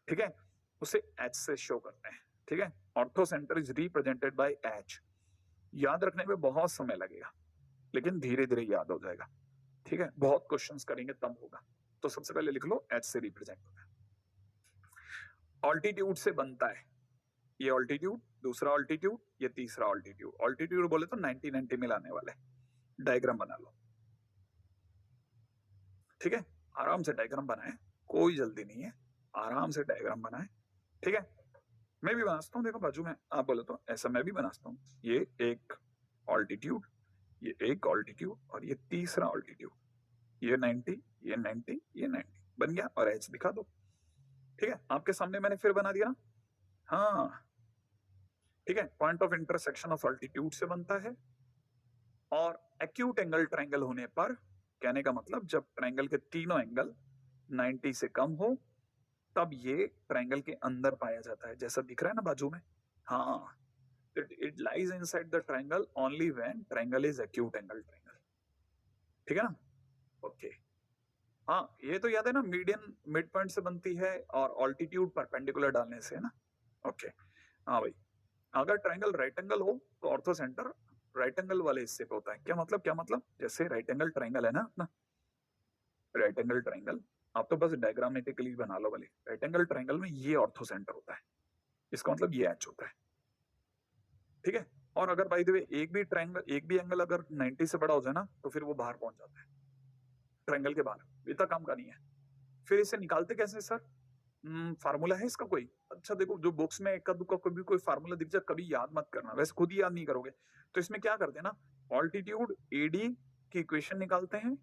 ठीक है, उसे एच से शो करते हैं। ठीक है, ortho centre is represented by H. याद रखने में बहुत समय लगेगा, लेकिन धीरे धीरे याद हो जाएगा। ठीक है, बहुत क्वेश्चंस करेंगे तब होगा। तो सबसे पहले लिख लो, एच से रिप्रेजेंट होता है। ऑल्टीट्यूड से बनता है, ये ऑल्टीट्यूड, दूसरा ऑल्टीट्यूड, ये तीसरा ऑल्टीट्यूड। ऑल्टीट्यूड बोले तो 90-90 मिलाने वाले। डायग्राम बना लो। ठीक है, आराम से डायग्राम बनाए, कोई जल्दी नहीं है, आराम से डायग्राम बनाए। ठीक है, मैं भी बनाता हूँ, देखो बाजू में, आप बोले तो ऐसा मैं भी बनाता हूँ। ये एक ऑल्टीट्यूड, ये एक ऑल्टीट्यूड, और ये तीसरा ऑल्टीट्यूड, ये 90, ये 90, ये 90 बन गया, और एच दिखा दो। ठीक है, आपके सामने मैंने फिर बना दिया ना। हाँ, ठीक है, point of intersection of altitude से बनता है, और एक्यूट एंगल ट्रायंगल होने पर, कहने का मतलब जब ट्रायंगल के तीनों एंगल 90 से कम हो, तब ये ट्रायंगल के अंदर पाया जाता है, जैसा दिख रहा है ना बाजू में। हाँ, it lies inside the triangle only when triangle is acute angle triangle। ठीक है ना? ओके, हाँ ये तो याद है ना, मीडियन मिड पॉइंट से बनती है और ऑल्टीट्यूड परपेंडिकुलर डालने से, है ना? ओके, हाँ भाई, अगर ट्रायंगल राइट एंगल हो तो ऑर्थो सेंटर राइट एंगल वाले हिस्से पे होता है। क्या मतलब? क्या मतलब, जैसे राइट एंगल ट्रायंगल है ना अपना, राइट एंगल ट्रायंगल, आप तो बस डायग्रामेटिकली बना लो वाले, राइट एंगल ट्रायंगल में ये ऑर्थो सेंटर होता है, इसका मतलब ये एच होता है। ठीक है, और अगर बाय द वे एक भी ट्रायंगल, एक भी एंगल अगर 90 से बड़ा हो जाए ना, तो फिर वो बाहर पहुंच जाता है, ट्रायंगल के बाहर। इतना काम का नहीं है। फिर इसे निकालते कैसे सर? फार्मूला है इसका कोई? अच्छा देखो, जो बुक्स में एक दुक्का कभी कोई फार्मूला दिख जाए, कभी याद मत करना, वैसे खुद ही याद नहीं करोगे। तो इसमें क्या करते हैं ना, ऑल्टीट्यूड एडी की इक्वेशन निकालते हैं,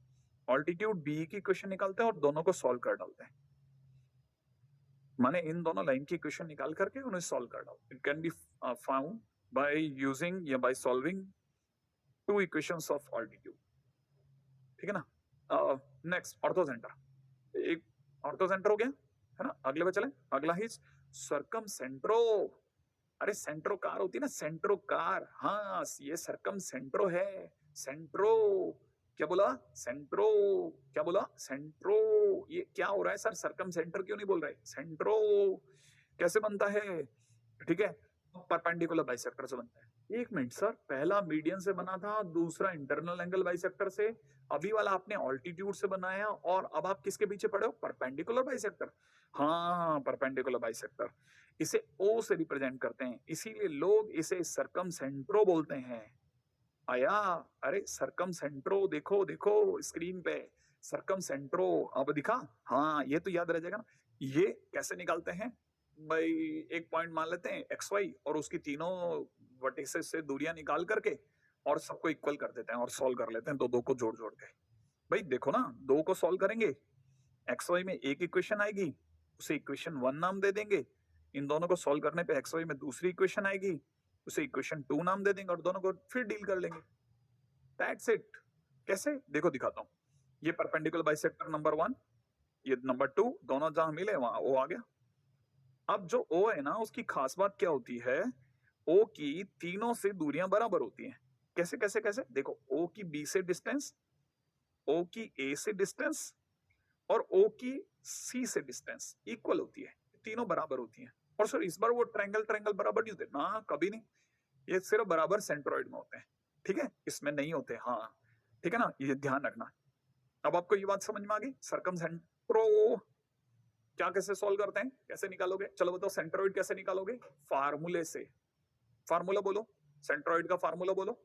ऑल्टीट्यूड बी की इक्वेशन निकालते हैं, और दोनों को सॉल्व कर डालते हैं। माने इन दोनों लाइन की इक्वेशन निकाल करके उन्हें सॉल्व कर डालो। It can be found by using या by solving two equations of altitude. ठीक है ना? नेक्स्ट ऑर्थो सेंटर, एक ऑर्थो सेंटर हो गया, है ना। अगले पे चले, अगला ही सर्कम सेंट्रो। अरे सेंट्रो कार होती है ना, सेंट्रो कार, हाँ ये सर्कम सेंट्रो है। सेंट्रो, क्या बोला, सेंट्रो, क्या बोला, सेंट्रो। ये क्या हो रहा है सर, सर्कम सेंटर क्यों नहीं बोल रहे, सेंट्रो कैसे बनता है, ठीक है, परपेंडिकुलर बाइसेक्टर से बनता है। एक मिनट सर, पहला मीडियन से बना था, दूसरा इंटरनल एंगल बाइसेक्टर से, अभी वाला आपने ऑल्टीट्यूड से बनाया, और अब आप किसके पीछे पड़े हो, परपेंडिकुलर बाइसेक्टर। हाँ परपेंडिकुलर बाइसेक्टर, इसे ओ से रिप्रेजेंट करते हैं, इसीलिए लोग इसे सर्कम सेंट्रो बोलते हैं। आया, अरे सर्कम सेंट्रो, देखो देखो स्क्रीन पे सर्कम सेंट्रो, अब दिखा, हाँ ये तो याद रह जाएगा ना। ये कैसे निकालते हैं भाई, एक पॉइंट मान लेते हैं एक्स वाई, और उसकी तीनों वर्टिसेस से दूरियां निकाल करके और सबको इक्वल कर देते हैं और सॉल्व कर लेते हैं, दो दो को जोड़ जोड़ के। भाई देखो ना, दो को सॉल्व करेंगे, एक्स वाई में एक इक्वेशन आएगी, उसे इक्वेशन 1 नाम दे देंगे, इन दोनों को सॉल्व करने पे एक्स वाई में दूसरी इक्वेशन आएगी, उसे इक्वेशन 2 नाम दे देंगे और दोनों को फिर डील कर लेंगे। That's it. कैसे, देखो दिखाता हूं, ये परपेंडिकुलर बाइसेक्टर नंबर 1, ये नंबर 2, दोनों जहां मिले वहां ओ आ गया। अब जो ओ है ना, उसकी खास बात क्या होती है, ओ की तीनों से दूरियां बराबर होती हैं। कैसे कैसे कैसे, देखो ओ की बी से डिस्टेंस, ओ की ए से डिस्टेंस, और ओ की सी से डिस्टेंस इक्वल होती है, तीनों बराबर होती हैं। और सर इस बार वो ट्रायंगल ट्रायंगल बराबर नहीं होते ना, कभी नहीं, ये सिर्फ बराबर सेंट्रोइड में होते हैं, ठीक है, इसमें नहीं होते, हाँ ठीक है ना, ये ध्यान रखना। अब आपको ये बात समझ में आ गई, सर्कम सेंट्रो क्या कैसे सॉल्व करते हैं, कैसे निकालोगे, चलो बताओ सेंट्रोइड कैसे निकालोगे, फार्मूले से, फार्मूला बोलो, सेंट्रोइड का फार्मूला बोलो,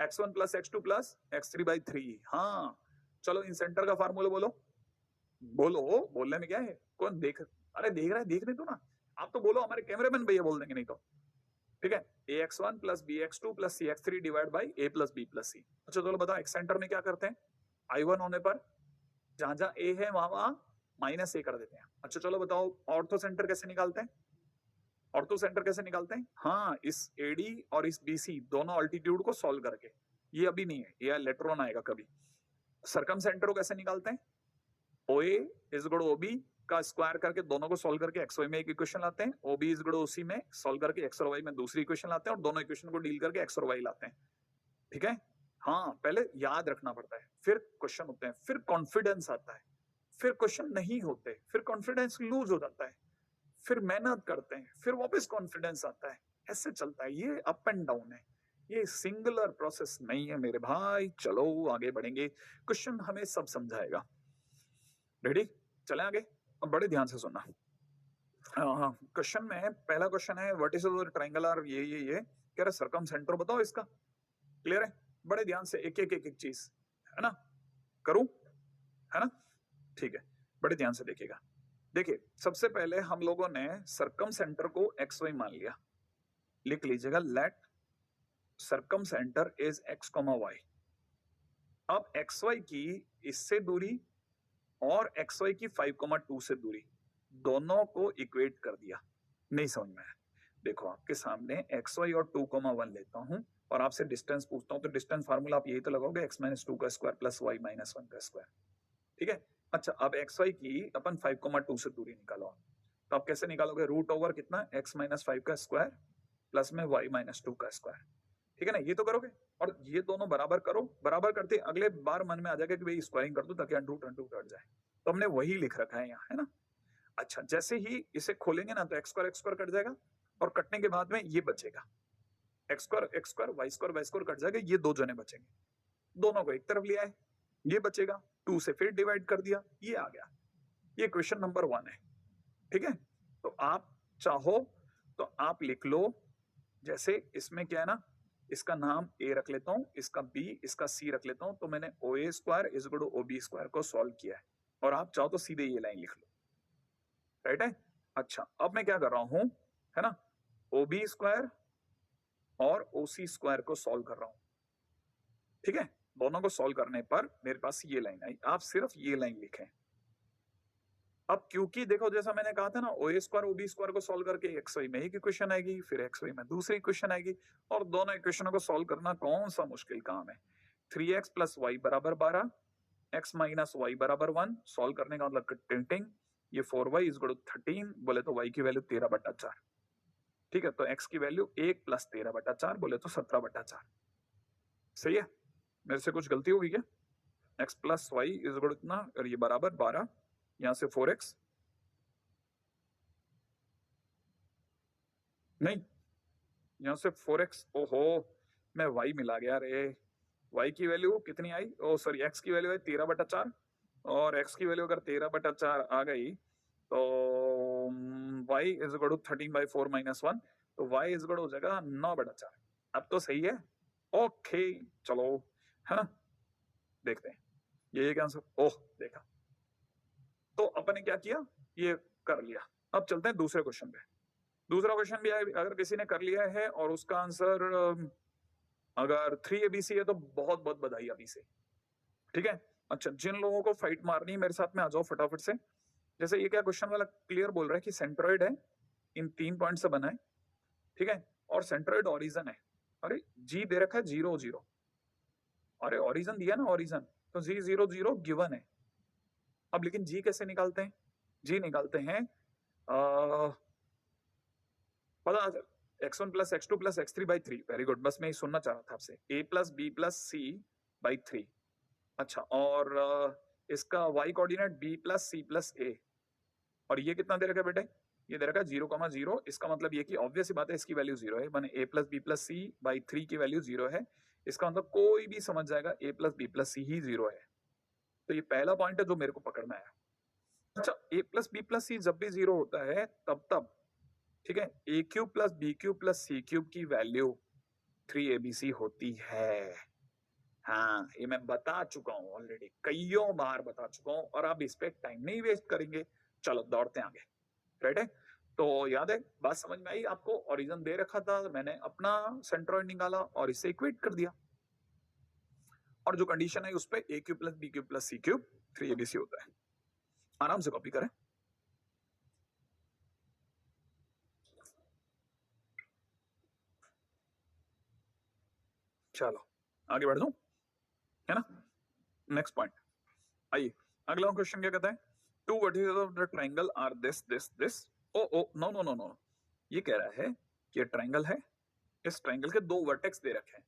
x1 plus x2 plus x3/3, हाँ चलो इन सेंटर का फार्मूला बोलो, बोलो, बोलने में क्या है, कौन देख, अरे देख रहा है, देखने दो ना, आप तो बोलो, हमारे कैमरामैन भैया बोल देंगे नहीं तो, ठीक है, ax1 plus bx2 plus cx3 divide by a plus b plus c। अच्छा चलो बताओ एक्स सेंटर में क्या करते हैं, I1 होने पर जहां जहां a है वहां वहां माइनस a कर देते हैं। अच्छा चलो बताओ ऑर्थो सेंटर कैसे निकालते हैं, ऑर्थो सेंटर कैसे निकालते हैं, हाँ इस AD और इस BC दोनों अल्टीट्यूड को सॉल्व करके, ये अभी नहीं है, ये लेटर ऑन आएगा कभी। सर्कम सेंटर को कैसे निकालते हैं, OA is equal to OB का स्क्वायर करके दोनों को सॉल्व करके एक्स वाई में एक इक्वेशन लाते हैं, OB is equal to OC में सॉल्व करके एक्स और वाई में दूसरी इक्वेशन लाते हैं, और दोनों इक्वेशन को डील करके एक्स और वाई लाते हैं, ठीक है। हाँ पहले याद रखना पड़ता है, फिर क्वेश्चन होते हैं, फिर कॉन्फिडेंस आता है, फिर क्वेश्चन नहीं होते, फिर कॉन्फिडेंस लूज हो जाता है, फिर मेहनत करते हैं, फिर वापस कॉन्फिडेंस आता है, ऐसे चलता है, ये अप एंड डाउन है, ये सिंगुलर प्रोसेस नहीं है मेरे भाई। चलो आगे बढ़ेंगे, क्वेश्चन हमें सब समझाएगा, रेडी, चले आगे, अब बड़े ध्यान से सुनना। क्वेश्चन में पहला क्वेश्चन है what is the triangle are, ये कह रहा सर्कम सेंटर बताओ इसका, क्लियर है, बड़े ध्यान से एक एक एक एक चीज, है ना, करूं, है ना, ठीक है, बड़े ध्यान से देखिएगा। देखिए सबसे पहले हम लोगों ने सर्कम सेंटर को एक्स वाई मान लिया, लिख लीजिएगा, let circumcentre is x comma y. अब एक्स वाई की इससे दूरी और एक्स वाई की 5,2 से दूरी, दोनों को इक्वेट कर दिया, नहीं समझ में आया, देखो आपके सामने एक्स वाई और 2,1 लेता हूं और आपसे डिस्टेंस पूछता हूं, तो डिस्टेंस फार्मूला आप यही तो लगाओगे, x माइनस 2 का स्क्वायर प्लस y माइनस 1 का स्क्वायर, ठीक है। अच्छा अब एक्स वाई की अपन 5,2 से दूरी निकालो, तो आप कैसे निकालोगे, रूट ओवर कितना, x माइनस 5 का स्क्वायर प्लस में y माइनस 2 का स्क्वायर, ठीक है ना, ये तो करोगे, और ये दोनों बराबर करो, बराबर करते अगले बार मन में आ जाएगा कि भाई स्क्वायरिंग कर दो ताकि अंडर रूट कट जाए, तो हमने वही लिख रखा है यहाँ, है ना। अच्छा जैसे ही इसे खोलेंगे ना तो एक्स स्क्वायर कट जाएगा, और कटने के बाद में ये बचेगा, x square y square cut जाएगा, ये दो जने बचेंगे, दोनों को एक तरफ लिया है, ये बचेगा, 2 से फिर डिवाइड कर दिया, ये आ गया, ये क्वेश्चन नंबर 1 है, ठीक है। तो आप चाहो तो आप लिख लो, जैसे इसमें क्या है ना, इसका नाम A रख लेता हूं, इसका B, इसका C रख लेता हूं, तो मैंने OA square is equal to OB square को सॉल्व किया है, और आप चाहो तो सीधे ये लाइन लिख लो, राइट है। अच्छा अब मैं क्या कर रहा हूं, है ना, OB स्क्वायर और OC स्क्वायर को सॉल्व कर रहा हूं, ठीक है, दोनों को सॉल्व करने पर मेरे पास ये लाइन आई, आप सिर्फ ये लाइन लिखें। अब क्योंकि देखो जैसा मैंने कहा था ना, OA स्क्वायर OB स्क्वायर को सॉल्व करके एक्स वाई में एक इक्वेशन आएगी, फिर एक्स वाई में दूसरी इक्वेशन आएगी, और दोनों इक्वेशनों को सॉल्व करना कौन सा मुश्किल काम है। 3x प्लस वाई बराबर 12, x माइनस वाई बराबर 1, सॉल्व करने का मतलब टिंग, ये 4y इज इक्वल टू 13 बोले तो y की वैल्यू 13/4। ठीक है, तो x की वैल्यू 1 + 13/4 बोले तो 17/4। सही है, मेरे से कुछ गलती होगी क्या? x + y is equal to इतना और ये बराबर 12, यहां से 4x नहीं, यहां से 4x, ओहो मैं y मिला गया रे। y की वैल्यू कितनी आई? ओ सॉरी, x की वैल्यू है 13/4 और x की वैल्यू अगर 13/4 आ गई तो y इज इक्वल टू 13/4 - 1, तो y इज इक्वल हो जाएगा 9/4। अब तो सही है, ओके चलो, है ना, देखते हैं ये क्या आंसर। ओह देखा, तो अपन ने क्या किया, ये कर लिया। अब चलते हैं दूसरे क्वेश्चन पे। दूसरा क्वेश्चन भी अगर किसी ने कर लिया है और उसका आंसर अगर 3 ABC है तो बहुत बहुत बधाई अभी से। ठीक है, अच्छा जिन लोगों को फाइट मारनी है मेरे साथ में आ जाओ फटाफट से। जैसे ये क्या क्वेश्चन वाला क्लियर बोल रहा है कि सेंट्रॉइड है, इन 3 पॉइंट से बना है, ठीक है, और सेंट्रॉइड ओरिजिन है। अरे जी दे रखा है 0 0, अरे ओरिजिन दिया ना ओरिजिन, तो जी 0 0 गिवन है। अब लेकिन जी कैसे निकालते हैं? जी निकालते हैं पता x1 + x2 + x3/3। Very good, बस मैं ये सुनना चाह रहा था आपसे। a + b + c/3। अच्छा, और इसका y coordinate b + c + a, और ये कितना दे रखा है बेटे? ये दे रखा है 0,0। इसका मतलब ये कि ऑब्वियस सी बात है इसकी वैल्यू 0 है, माने a + b + c/3 की वैल्यू 0 है। इसका मतलब कोई भी समझ जाएगा a + b + c ही 0 है। तो ये पहला पॉइंट है जो मेरे को पकड़ना है। अच्छा, a + b + c जब भी 0 होता है तब ठीक है, a³ + b³ + c³ की वैल्यू 3abc होती है। हाँ, ये मैं बता चुका हूं ऑलरेडी, कईयों बार बता चुका हूं, और अब इस पे टाइम नहीं वेस्ट करेंगे। चलो दौड़ते हैं आगे, राइट है? तो याद है, बात समझ में आई आपको? ओरिजिन दे रखा था, मैंने अपना सेंट्रॉइड निकाला और इसे इक्वेट कर दिया, और जो कंडीशन है उस पे a³ + b³ + c³ 3abc होता है। आराम से कॉपी करें। चलो आगे बढ़ दूं, है ना? नेक्स्ट पॉइंट, आइए अगला क्वेश्चन क्या कहता है? Two vertices of the triangle are this this this. Oh oh no no no no, ये कह रहा है कि ट्रायंगल है, इस ट्रायंगल के दो वर्टेक्स दे रखे हैं,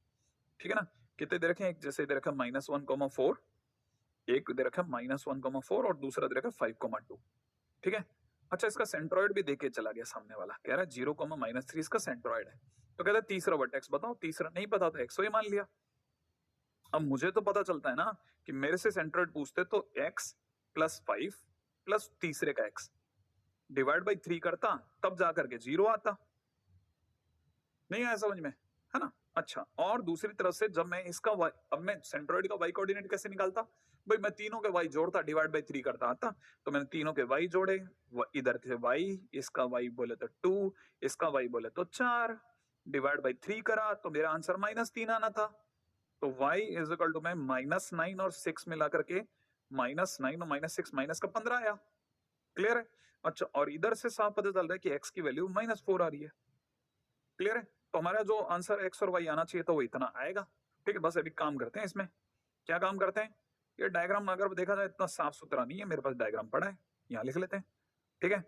ठीक है ना? कितने दे रखे हैं? एक जैसे दे रखा है -1,4, एक दे रखा है -1,4 और दूसरा दे रखा है 5,2। ठीक है, अच्छा इसका सेंट्रॉइड भी देके चला गया सामने वाला, कह रहा है 0,-3 इसका सेंट्रॉइड है। तो कहता है तीसरा वर्टेक्स बताओ। तीसरा नहीं पता था, एक्स ही मान लिया। अब मुझे तो पता चलता है ना कि मेरे से सेंट्रॉइड पूछते तो x + 5 प्लस तीसरे का x डिवाइड बाई 3 करता, तब जाकर के 0 आता। नहीं आया समझ में, है ना? अच्छा, और दूसरी तरफ से जब मैं इसका y, अब मैं सेंट्रॉइड का y कोऑर्डिनेट कैसे निकालता? भाई मैं तीनों के y जोड़ता, डिवाइड बाई 3 करता आता। तो मैंने तीनों के y जोड़े, इधर से y, इसका y बोले तो 2, इसका y बोले तो 4, डिवाइड बाई 3 करा तो मेरा आंसर -3 आना था। तो y इज इक्वल टू मैं -9 और 6 मिला करके -9 और -6 माइनस का 15 आया। क्लियर है? अच्छा, और इधर से साफ पता चल रहा है कि x की वैल्यू -4 आ रही है। क्लियर है? तो हमारा जो आंसर x और y आना चाहिए तो वो इतना आएगा। ठीक है, बस अभी काम करते हैं इसमें। क्या काम करते हैं? ये डायग्राम अगर देखा जाए इतना साफ सुथरा नहीं है, मेरे पास डायग्राम पड़ा है, यहाँ लिख लेते हैं। ठीक है,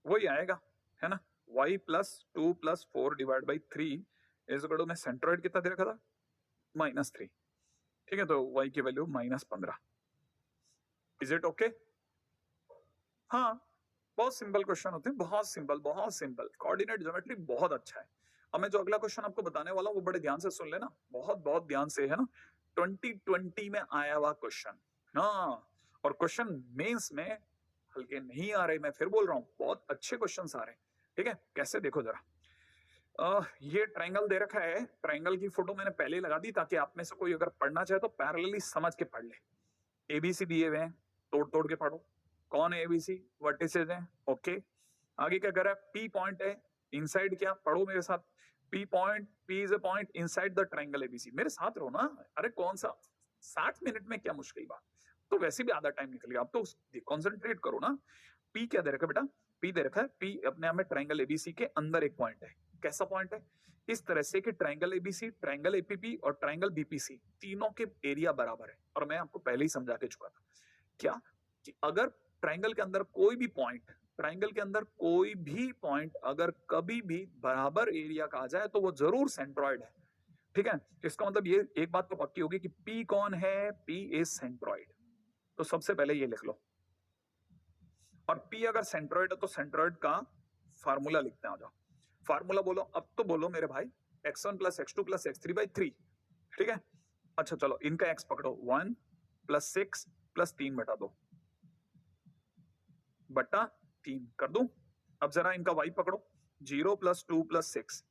वही आएगा, है ना? y + 2 + 4 divide by 3 is equal to, मैं सेंट्रॉइड कितना दे रखा था? -3। ठीक है, तो y की वैल्यू -15। Is it okay? हाँ, बहुत सिंपल क्वेश्चन होते हैं, बहुत सिंपल, बहुत सिंपल। कोऑर्डिनेट ज्योमेट्री बहुत अच्छा है। अब मैं जो अगला क्वेश्चन आपको बताने वाला हूँ वो बड़े ध्यान से सुन लेना, बहुत बहुत ध्यान से, है ना? 2020 में आया हुआ क्वेश्चन। हाँ, और क्वेश्चन मेंस में हल्के नहीं आ रहे, मैं फिर बोल रहा हूँ, बहुत अच्छे क्वेश्चन आ रहे हैं। ठीक है, कैसे देखो जरा। ये ट्रायंगल दे रखा है, ट्रायंगल की फोटो मैंने पहले ही लगा दी ताकि आप में से कोई अगर पढ़ना चाहे तो पैरेलली समझ के पढ़ ले। एबीसी दिए हुए हैं, तोड़ तोड़ के पढ़ो। कौन है एबीसी? वर्टिसेस हैं, ओके। आगे क्या कर रहा है? पी पॉइंट है, इनसाइड क्या? पढ़ो मेरे साथ। P point, P is a point inside the triangle ABC. मेरे साथ रहो ना, अरे कौन सा 60 मिनट में क्या मुश्किल बात, तो वैसे भी आधा टाइम निकल गया, अब तो कॉन्सेंट्रेट करो ना। पी क्या दे रखा है बेटा? पी दे रखा है, पी अपने आप में ट्रायंगल एबीसी के अंदर एक पॉइंट है। कैसा पॉइंट है? इस तरह से कि ट्रायंगल एबीसी, ट्रायंगल एपीपी और ट्रायंगल बीपीसी तीनों के एरिया बराबर है। और मैं आपको पहले ही समझा के चुका था क्या, कि अगर ट्राइंगल के अंदर कोई भी पॉइंट अगर कभी भी बराबर एरिया का आ जाए तो वो जरूर सेंट्रॉइड है, ठीक है। इसका मतलब ये एक बात तो पक्की होगी कि P कौन है, P इज सेंट्रॉइड। तो सबसे पहले ये लिख लो, और P अगर सेंट्रॉइड है तो सेंट्रॉइड का फार्मूला लिखते हैं। आ जाओ, फार्मूला बोलो, अब तो बोलो मेरे भाई, x1 plus x2 plus x3 by 3, ठीक है। अच्छा चलो इनका x पकड़ो, 1 प्लस 6 प्लस 3 बटा 2 बटा 3 कर दूं। अब जरा इनका y पकड़ो, 0 प्लस 2 प्लस 6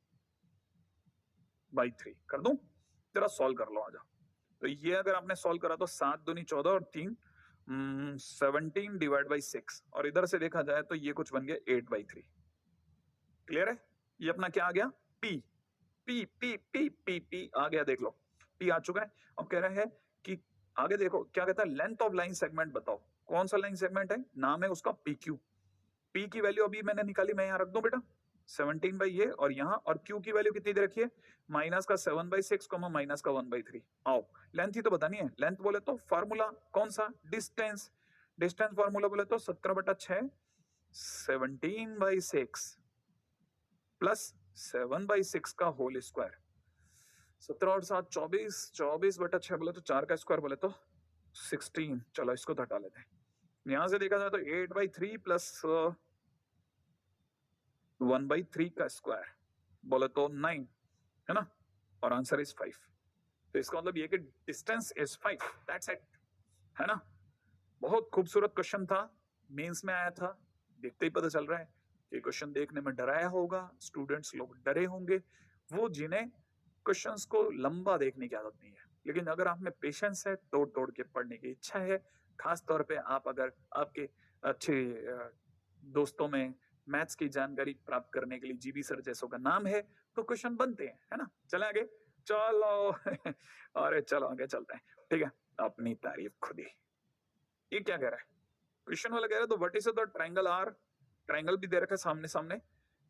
बाई 3 कर दूं। जरा सॉल्व कर लो, आ जाओ। तो ये अगर आपने सॉल्व करा तो 7 दूनी 14 और 3 17 डिवाइड बाई 6, और इधर से देखा जाए तो ये कुछ बन गया 8 बाई 3। क्लियर है? ये अपना क्या आ गया, P P P P P P आ गया, देख लो P आ चुका है। अब कह रहे हैं कि आगे देखो क्या कहता है, लेंथ ऑफ लाइन सेगमेंट बताओ, कौन सा लाइन सेगमेंट है, नाम है उसका PQ। P की वैल्यू अभी मैंने निकाली, मैं यहाँ रख दूं बेटा 17 बाई ये, और यहाँ, और Q की वैल्यू कितनी दे रखी है, माइनस का 7 बाई 6 माइनस का 1 बाई 3। आओ लेंथ ही तो बतानी है, लेंथ बोले तो फार्मूला कौन सा, डिस्टेंस, डिस्टेंस फार्मूला बोले तो 17 बटा 6 17 बाई 6 प्लस 7 बाई 6 का होल स्क्वायर, 17 और 7 24, 24 बटा 6 बोले तो 4 का स्क्वायर बोले तो 16। चलो इसको तो हटा लेते हैं। यहां से देखा जाए तो 8 बाई 3 प्लस 1 बाई 3 का स्क्वायर बोले तो 9, है ना, और आंसर इज 5। तो इसका मतलब ये कि डिस्टेंस इज 5, दैट्स इट, है ना। बहुत खूबसूरत क्वेश्चन था, मेंस में आया था, देखते ही पता चल रहा है कि क्वेश्चन देखने में डराया होगा, स्टूडेंट्स लोग डरे होंगे, वो जिन्हें क्वेश्चंस को लंबा देखने की आदत नहीं है। लेकिन अगर आप में पेशेंस है, तोड़ तोड़ के पढ़ने की इच्छा है, खास तौर पे आप अगर आपके अच्छे दोस्तों में मैथ्स की जानकारी प्राप्त करने के लिए जीबी सर जैसों का नाम है, तो क्वेश्चन बनते हैं, है ना। चले आगे, चलो अरे चलो आगे चलते हैं, ठीक है। अपनी तारीफ खुद ही। ये क्या कह रहा है, क्वेश्चन वाला कह रहा है तो what is the triangle are, triangle भी दे रखा है सामने सामने,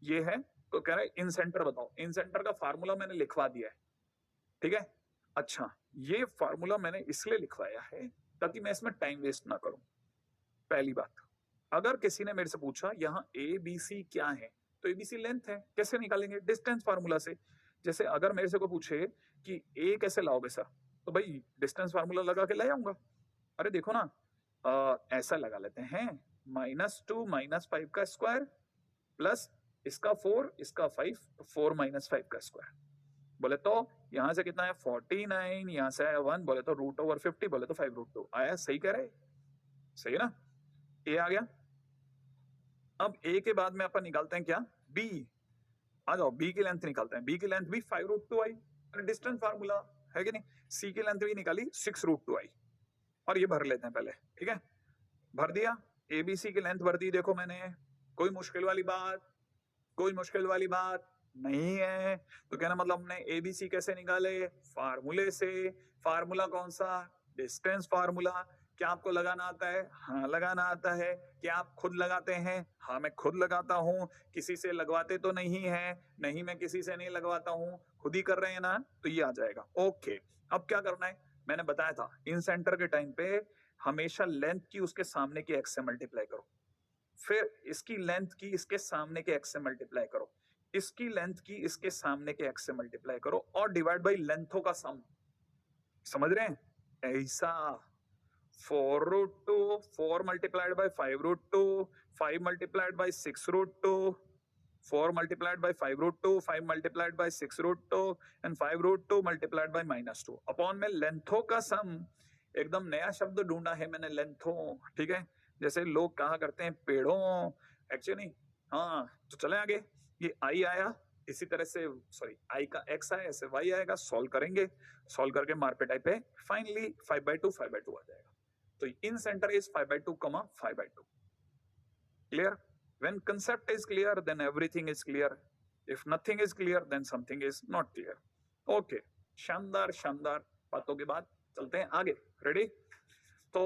ये है, तो कह रहा है इन सेंटर बताओ। इन सेंटर का फार्मूला मैंने लिखवा दिया है, ठीक है। अच्छा, ये फार्मूला मैंने इसलिए लिखवाया है ताकि मैं इसमें टाइम वेस्ट ना करूं। पहली बात, अगर किसी ने मेरे से पूछा यहाँ ए बी सी क्या है, तो ए बी सी लेंथ है, कैसे निकालेंगे, डिस्टेंस फार्मूला से। जैसे अगर मेरे से कोई पूछे कि ए कैसे लाओगे सर, तो भाई डिस्टेंस फार्मूला लगा के ले आऊंगा। अरे देखो ना, ऐसा लगा लेते हैं, -2 -5 का स्क्वायर प्लस इसका 4 इसका 5, 4 -5 का स्क्वायर बोले तो यहां से कितना है 49, यहां से आया 1 बोले तो √50 बोले तो 5√2 आया। सही कह रहे, सही है ना, ए आ गया। अब ए के बाद में अपन निकालते हैं क्या, बी। आ जाओ बी की लेंथ निकालते हैं, बी की लेंथ भी 5√2 आई, डिस्टेंस फार्मूला है कि नहीं। सी की लेंथ भी निकाली 6√2 आई, और ये भर लेते हैं पहले, ठीक है। भर दिया, एबीसी की लेंथ भर दी, देखो मैंने, कोई मुश्किल वाली बात, कोई मुश्किल वाली बात नहीं है। तो कहना मतलब हमने एबीसी कैसे निकाले, फार्मूले से। फार्मूला कौन सा, डिस्टेंस फार्मूला। क्या आपको लगाना आता है, हाँ लगाना आता है। क्या आप खुद लगाते हैं, हाँ मैं खुद लगाता हूँ, किसी से लगवाते तो नहीं है, नहीं मैं किसी से नहीं लगवाता हूँ, खुद ही कर रहे हैं ना, तो ये आ जाएगा। ओके, अब क्या करना है, मैंने बताया था इन सेंटर के टाइम पे हमेशा लेंथ की उसके सामने के एक्स से मल्टीप्लाई करो, फिर इसकी लेंथ की इसके सामने के एक्स से मल्टीप्लाई करो, इसकी लेंथ की इसके सामने के एक्स से मल्टीप्लाई करो, और डिवाइड बाई लेंथों का सम। समझ रहे हैं, ऐसा 4√2, 4 multiplied by 5√2, 5 multiplied by 6√2, 4 multiplied by 5√2, 5 multiplied by 6√2 and 5√2 multiplied by -2 upon में लेंथों का सम। एकदम नया शब्द ढूंढा है मैंने, लेंथों, ठीक है। जैसे लोग कहा करते हैं पेड़ों, एक्चुअली हाँ। तो चले आगे, ये आई आया, इसी तरह से सॉरी आई का एक्स आया, ऐसे वाई आएगा, सॉल्व करेंगे, सॉल्व करके मार्पेट टाइप पे फाइनली 5/2 5/2 आ जाएगा। तो incentre is 5/2, 5/2। Clear, when concept is clear then everything is clear, if nothing is clear then something is not clear। Okay, शानदार शानदार बातों के बाद चलते हैं आगे, रेडी। तो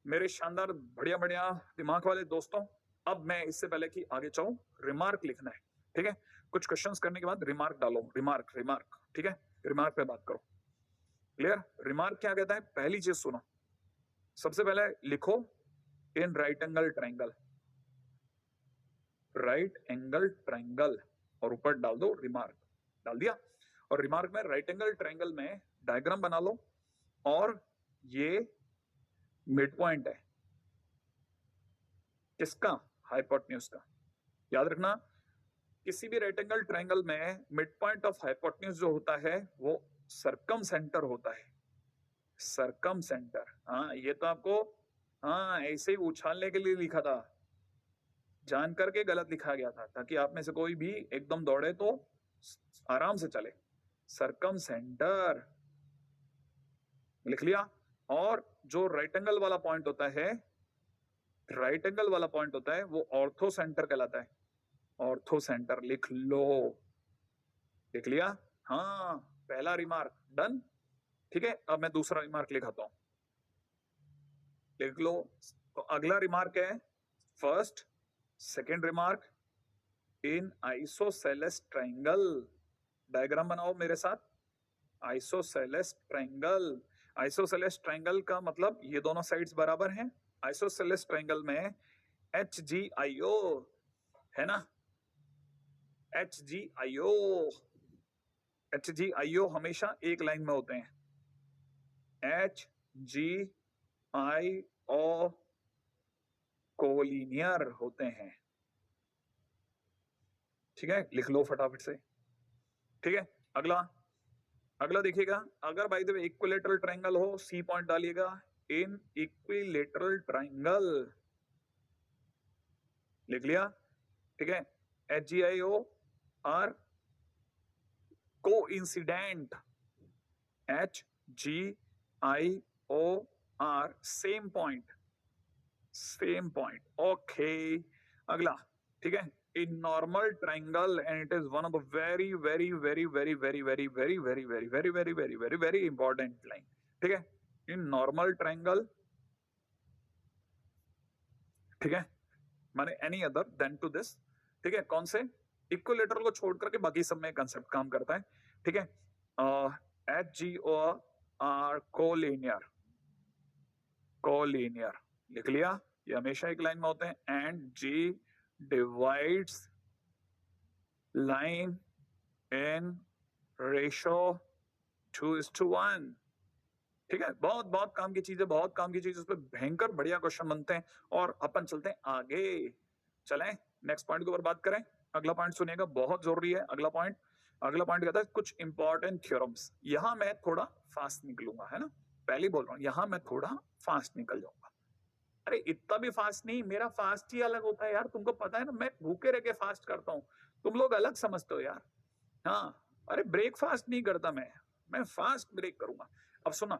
मेरे शानदार बढ़िया बढ़िया दिमाग वाले दोस्तों, अब मैं इससे पहले कि आगे चाहूं, रिमार्क लिखना है, ठीक है। कुछ क्वेश्चंस करने के बाद रिमार्क डालो, रिमार्क रिमार्क, ठीक है, रिमार्क पे बात करो। क्लियर, रिमार्क क्या कहता है, पहली चीज सुनो, सबसे पहले लिखो in right angle triangle, right angle triangle, और ऊपर डाल दो रिमार्क, डाल दिया, और रिमार्क में राइट एंगल ट्रायंगल में डायग्राम बना लो, और ये मिड पॉइंट है किसका, हाइपोटेन्यूज का। याद रखना किसी भी राइट एंगल ट्रायंगल में मिड पॉइंट ऑफ हाइपोटेन्यूज जो होता है वो सरकम सेंटर होता है, सरकम सेंटर। हाँ ये तो आपको हाँ ऐसे ही उछालने के लिए लिखा था, जान करके गलत लिखा गया था ताकि आप में से कोई भी एकदम दौड़े तो आराम से चले। सरकम सेंटर लिख लिया। और जो राइट एंगल वाला पॉइंट होता है, राइट एंगल वाला पॉइंट होता है वो ऑर्थो सेंटर कहलाता है, ऑर्थो सेंटर लिख लो, लिख लिया। हाँ पहला रिमार्क डन, ठीक है। अब मैं दूसरा रिमार्क लिखाता हूं, लिख लो। तो अगला रिमार्क है फर्स्ट, सेकेंड रिमार्क इन आइसोसेलेस ट्रायंगल, डायग्राम बनाओ मेरे साथ। आइसोसेलेस ट्रायंगल, आइसोसेलेस ट्रायंगल का मतलब ये दोनों साइड्स बराबर हैं। आइसोसेलेस ट्रायंगल में HGIO है ना, HGIO, HGIO हमेशा एक लाइन में होते हैं, HGIO कोलिनियर होते हैं, ठीक है। लिख लो फटाफट से, ठीक है। अगला, अगला देखिएगा, अगर by the way equilateral triangle हो, सी पॉइंट डालिएगा, इन इक्विलेटरल ट्रायंगल, लिख लिया, ठीक है। HGIO are coincident, HGIO are same point, same point, okay. अगला, ठीक है, in normal triangle and it is one of the very very very very very very very very very very very very very very important line, ठीक है। in normal triangle, ठीक है, माने any other than to this, ठीक है। कौन से, equilateral को छोड़ करके बाकी सब में कंसेप्ट काम करता है, ठीक है। HGO आर कोलिनियर, कोलिनियर लिख लिया, ये हमेशा एक लाइन में होते हैं, and G divides line in ratio 2:1, ठीक है। बहुत बहुत काम की चीज है, बहुत काम की चीज, उस पर भयंकर बढ़िया क्वेश्चन बनते हैं। और अपन चलते हैं आगे, चलें नेक्स्ट पॉइंट के ऊपर बात करें। अगला पॉइंट सुनिएगा, बहुत जरूरी है अगला पॉइंट। अगला पॉइंट कहता है कुछ इंपॉर्टेंट थ्योरम्स। यहां मैं थोड़ा फास्ट निकलूंगा, है ना, पहले बोल रहा हूं, यहां मैं थोड़ा फास्ट निकल जाऊंगा। अरे इतना भी फास्ट नहीं, मेरा फास्ट ही अलग होता है यार, तुमको पता है ना, मैं भूखे रह के फास्ट करता हूँ, तुम लोग अलग समझते हो यार। हाँ अरे ब्रेकफास्ट नहीं करता मैं फास्ट ब्रेक करूंगा। अब सुना,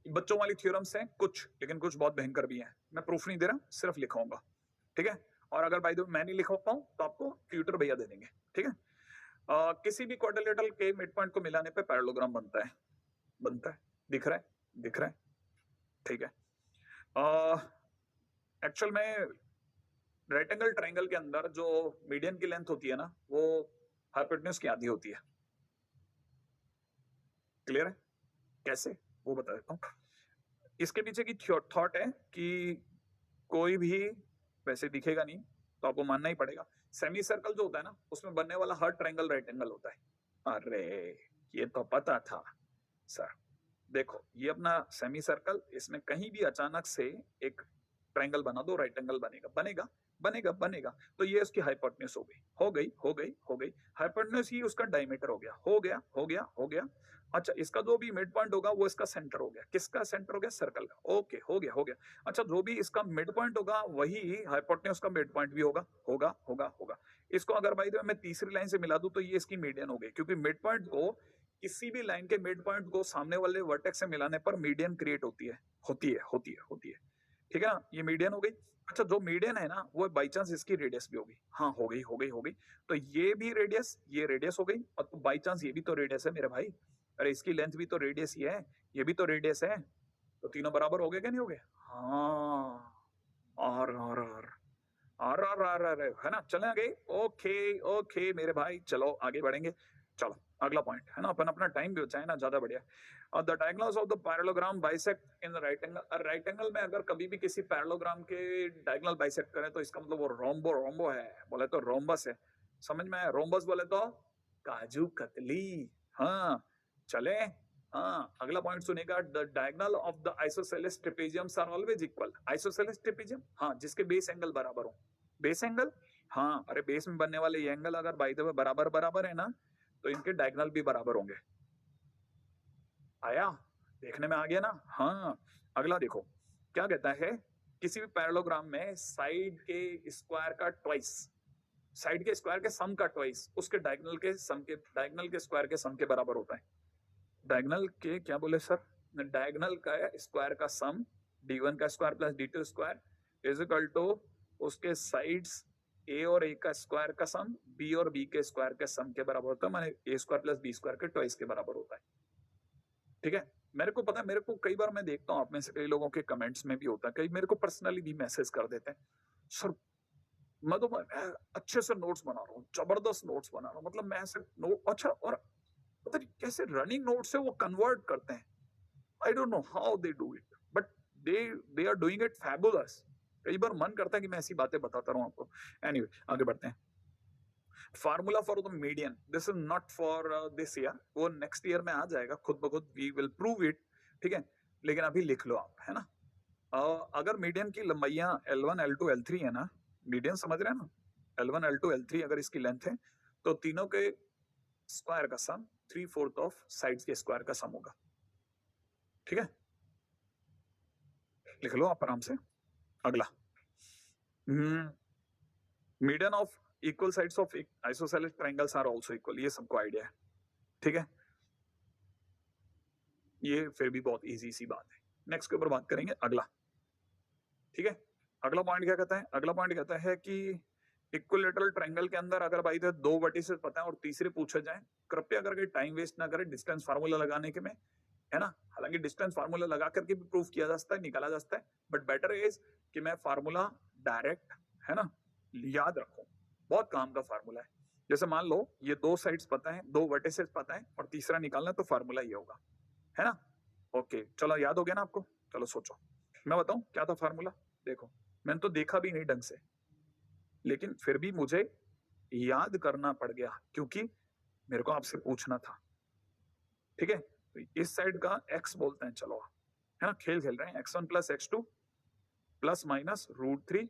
बच्चों वाली थ्योरम्स हैं कुछ, लेकिन कुछ बहुत भयंकर भी हैं। मैं प्रूफ नहीं दे रहा, सिर्फ लिखाऊंगा, ठीक है। और अगर बाय द वे मैं नहीं लिखा पाऊं तो आपको ट्यूटर भैया दे देंगे, ठीक है। किसी भी क्वाड्रिलेटरल के मिड पॉइंट को मिलाने पे पैरेललोग्राम बनता है, बनता है, दिख रहा है, दिख रहा है, ठीक है। एक्चुअल में राइट एंगल ट्रायंगल के अंदर जो मीडियन की लेंथ होती है ना, वो हाइपोटेन्यूज की आधी होती है। क्लियर है कैसे, वो बता देता हूँ। इसके पीछे की थॉट है कि कोई भी वैसे दिखेगा नहीं तो आपको मानना ही पड़ेगा, सेमी सर्कल जो होता है ना, उसमें बनने वाला हर ट्रायंगल राइट एंगल होता है। अरे ये तो पता था सर। देखो ये अपना सेमी सर्कल, इसमें कहीं भी अचानक से एक ट्रायंगल बना दो, राइट एंगल बनेगा, बनेगा बनेगा बनेगा। तो ये उसकी हाइपोटेन्यूज हो गई, हो गई हो गई हो गई, हाइपोटेन्यूज ही उसका डायमीटर हो गया, हो गया हो गया हो गया। अच्छा इसका जो भी मिड पॉइंट होगा वो इसका सेंटर हो गया, किसका सेंटर हो गया, सर्कल का, ओके हो गया हो गया। अच्छा जो भी इसका मिड पॉइंट होगा वही हाइपोटेन्यूज का मिड पॉइंट भी होगा, होगा होगा होगा। इसको अगर भाई मैं तीसरी लाइन से मिला दूं तो ये इसकी मीडियन हो गई, क्योंकि मिड पॉइंट को, किसी भी लाइन के मिड पॉइंट को सामने वाले वर्टेक्स से मिलाने पर मीडियन क्रिएट होती है, होती है होती है होती है, ठीक है ना, ये मीडियन हो गई। अच्छा जो मीडियन है ना वो बाई चांस इसकी रेडियस भी होगी, हाँ हो गई हो गई हो गई। तो ये भी रेडियस, ये रेडियस हो गई, और बाई चांस ये भी तो रेडियस है मेरे भाई, अरे इसकी लेंथ भी तो रेडियस ही है, ये भी तो रेडियस है, तो तीनों बराबर हो गए क्या, नहीं हो गए, हाँ। और है ना, चले आगे, ओके ओके मेरे भाई, चलो आगे बढ़ेंगे। चलो अगला पॉइंट है ना, अपन अपना टाइम भी बचाए ना, ज्यादा बढ़िया। The diagonals of the parallelogram bisect in right angle. Right angle में अगर कभी भी किसी पैरेललोग्राम के डायगोनल बाइसेक्ट करें तो इसका मतलब वो रोम्बो रोम्बो है, बोले तो रोम्बस है। समझ में आया? रोम्बस बोले तो काजू कतली। हाँ चले। हाँ अगला पॉइंट सुनेगा, the diagonal of the isosceles trapeziums are always equal. Isosceles trapezium, हाँ जिसके बेस एंगल बराबर हो। बेस एंगल, हाँ अरे बेस में बनने वाले ये एंगल अगर बाय द वे बराबर बराबर है ना, तो इनके डायगोनल भी बराबर होंगे। आया? देखने में आ गया ना? हाँ अगला देखो क्या कहता है, किसी भी पैरेललोग्राम में साइड के स्क्वायर का ट्वाइस, साइड के स्क्वायर के सम का ट्वाइस उसके डायगोनल के सम के, डायगोनल के स्क्वायर के सम के बराबर होता है। डायगोनल के क्या बोले सर? डायगोनल का स्क्वायर का सम d1 का square plus d2 square is equal to उसके साइड्स a और a का स्क्वायर का सम b और b के स्क्वायर के सम के बराबर होता है, माने a square plus b square के ट्वाइस के बराबर होता है। ठीक है, मेरे को पता है, मेरे को कई बार मैं देखता हूँ आप में से कई लोगों के कमेंट्स में भी होता है, कई मेरे को पर्सनली भी मैसेज कर देते हैं, सर मैं तो अच्छे से नोट्स बना रहा हूँ, जबरदस्त नोट्स बना रहा हूँ, मतलब मैं ऐसे नोट अच्छा, और पता नहीं कैसे रनिंग नोट से वो कन्वर्ट करते हैं। I don't know how they do it, but they are doing it fabulous. कई बार मन करता है कि मैं ऐसी बातें बताता रहूं आपको। एनीवे आगे बढ़ते हैं। Formula for the median, this is not for this year, वो नेक्स्ट ईयर में आ जाएगा खुद ब खुद, वी विल प्रूव इट। ठीक है, लेकिन अभी लिख लो आप, है ना। अगर मीडियन की लंबाइयां L1 L2 L3 है ना, मीडियन समझ रहे हैं ना, L1 L2 L3 अगर इसकी लेंथ है तो तीनों के स्क्वायर का सम 3/4 ऑफ साइड्स के स्क्वायर का सम होगा। ठीक है, लिख लो आप आराम से। अगला, median of equal sides of isosceles triangles are also equal, ये सबको आइडिया है। ठीक है, ये फिर भी बहुत इजी सी बात है। नेक्स्ट के ऊपर बात करेंगे, अगला। ठीक है, अगला पॉइंट क्या कहता है? अगला पॉइंट कहता है कि इक्विलैटरल ट्रायंगल के अंदर अगर भाई दो वर्टिसेस पता है और तीसरे पूछे जाए, कृपया करके टाइम वेस्ट ना करें डिस्टेंस फार्मूला लगाने के में, है ना। हालांकि डिस्टेंस फार्मूला लगा करके भी प्रूफ किया जा सकता है, निकाला जा सकता है, बट बेटर इज कि मैं फार्मूला डायरेक्ट, है ना, याद रखूं। बहुत काम का फार्मूला है। जैसे मान लो ये दो साइड्स पता है, दो वर्टिसेस पता है और तीसरा निकालना, तो फार्मूला ये होगा, है ना। ओके चलो, याद हो गया ना आपको? चलो सोचो, मैं बताऊं क्या था फार्मूला। देखो मैंने तो देखा भी नहीं ढंग से, लेकिन फिर भी मुझे याद करना पड़ गया क्योंकि मेरे को आपसे पूछना था। ठीक है, तो इस साइड का x बोलते हैं, चलो, है ना, खेल खेल रहे हैं, x1 plus x2 plus minus √3,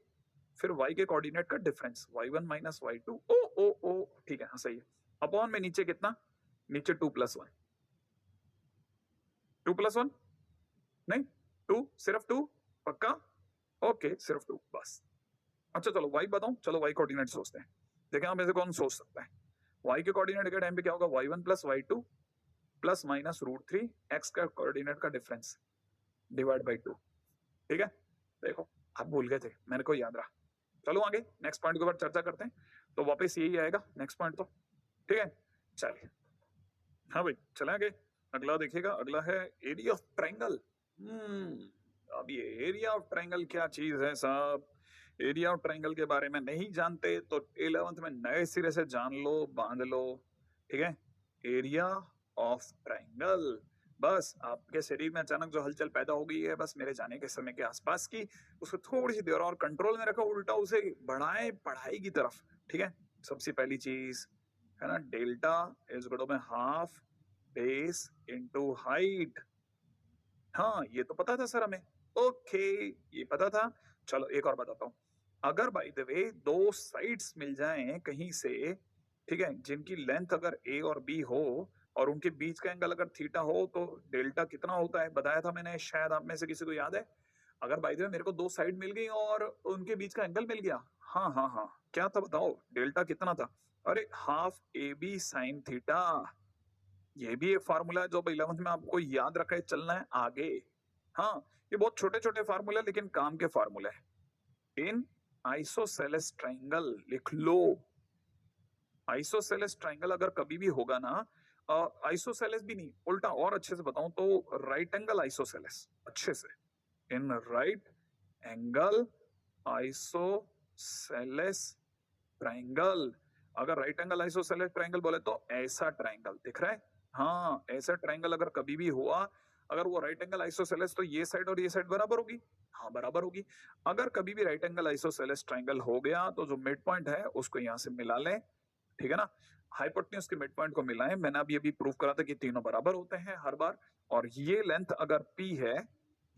फिर y के कोऑर्डिनेट का डिफरेंस y1 माइनस y2, ओ ओ ओ ठीक है, हाँ सही है। अपॉन में नीचे कितना? नीचे 2 + 1, 2 + 1 नहीं, 2, सिर्फ 2 पक्का? ओके सिर्फ 2 बस। अच्छा चलो y बताऊं, चलो y कोऑर्डिनेट सोचते हैं, देखें आप में से कौन सोच सकता है। y के कोऑर्डिनेट के टाइम पे क्या होगा? y1 plus y2 plus minus √3, x का कोऑर्डिनेट का डिफरेंस डिवाइड बाई 2। ठीक है, देखो आप भूल गए थे, मेरे को याद रहा। चलो आगे नेक्स्ट पॉइंट के ऊपर चर्चा करते हैं, तो वापस यही आएगा नेक्स्ट पॉइंट तो। ठीक है, चलिए, हाँ भाई चले आगे। अगला देखिएगा, अगला है एरिया ऑफ ट्रायंगल। अब ये एरिया ऑफ ट्रायंगल क्या चीज है साहब? एरिया ऑफ ट्रायंगल के बारे में नहीं जानते तो 11th में नए सिरे से जान लो, बांध लो। ठीक है, एरिया ऑफ ट्रायंगल, बस आपके शरीर में अचानक जो हलचल पैदा हो गई है, बस मेरे जाने के समय के आसपास की, उसको थोड़ी सी देर और कंट्रोल में रखो, उल्टा उसे बढ़ाएं पढ़ाई की तरफ। ठीक है, सबसे पहली चीज है ना, delta is equal to half base into height. हाँ ये तो पता था सर हमें, ओके ये पता था। चलो एक और बताता हूँ, अगर बाय द वे दो साइड्स मिल जाएं कहीं से, ठीक है, जिनकी लेंथ अगर ए और बी हो और उनके बीच का एंगल अगर थीटा हो, तो डेल्टा कितना होता है? बताया था मैंने, शायद आप में से किसी को याद है। अगर बाय द वे मेरे को दो साइड मिल गई और उनके बीच का एंगल मिल गया, हाँ हाँ हाँ, क्या था बताओ? डेल्टा कितना था? अरे half A B sine theta. ये भी एक फार्मूला है जो 11th में आपको याद रखे चलना है आगे। हाँ ये बहुत छोटे छोटे फार्मूले लेकिन काम के फार्मूले हैं। इन आइसोसेलेस ट्रायंगल लिख लो, आइसोसेलेस ट्रायंगल अगर कभी भी होगा ना, आइसोसेलेस भी नहीं, उल्टा और अच्छे से बताऊं तो राइट एंगल आइसोसेलेस, अच्छे से, in right angle isosceles triangle, अगर राइट एंगल आइसोसेलेस ट्रायंगल बोले तो ऐसा ट्रायंगल दिख रहा है, हाँ ऐसा ट्रायंगल अगर कभी भी हुआ, अगर वो राइट एंगल आइसोसेलेस तो ये साइड और ये साइड बराबर होगी, हाँ बराबर होगी। अगर कभी भी राइट एंगल आइसोसेलेस ट्रायंगल हो गया तो जो मिड पॉइंट है उसको यहाँ से मिला लें, ठीक है ना, हाइपोटेन्यूज के मिड पॉइंट को मिलाएं। मैंने अभी अभी प्रूव करा था कि तीनों बराबर होते हैं हर बार, और ये लेंथ अगर p है,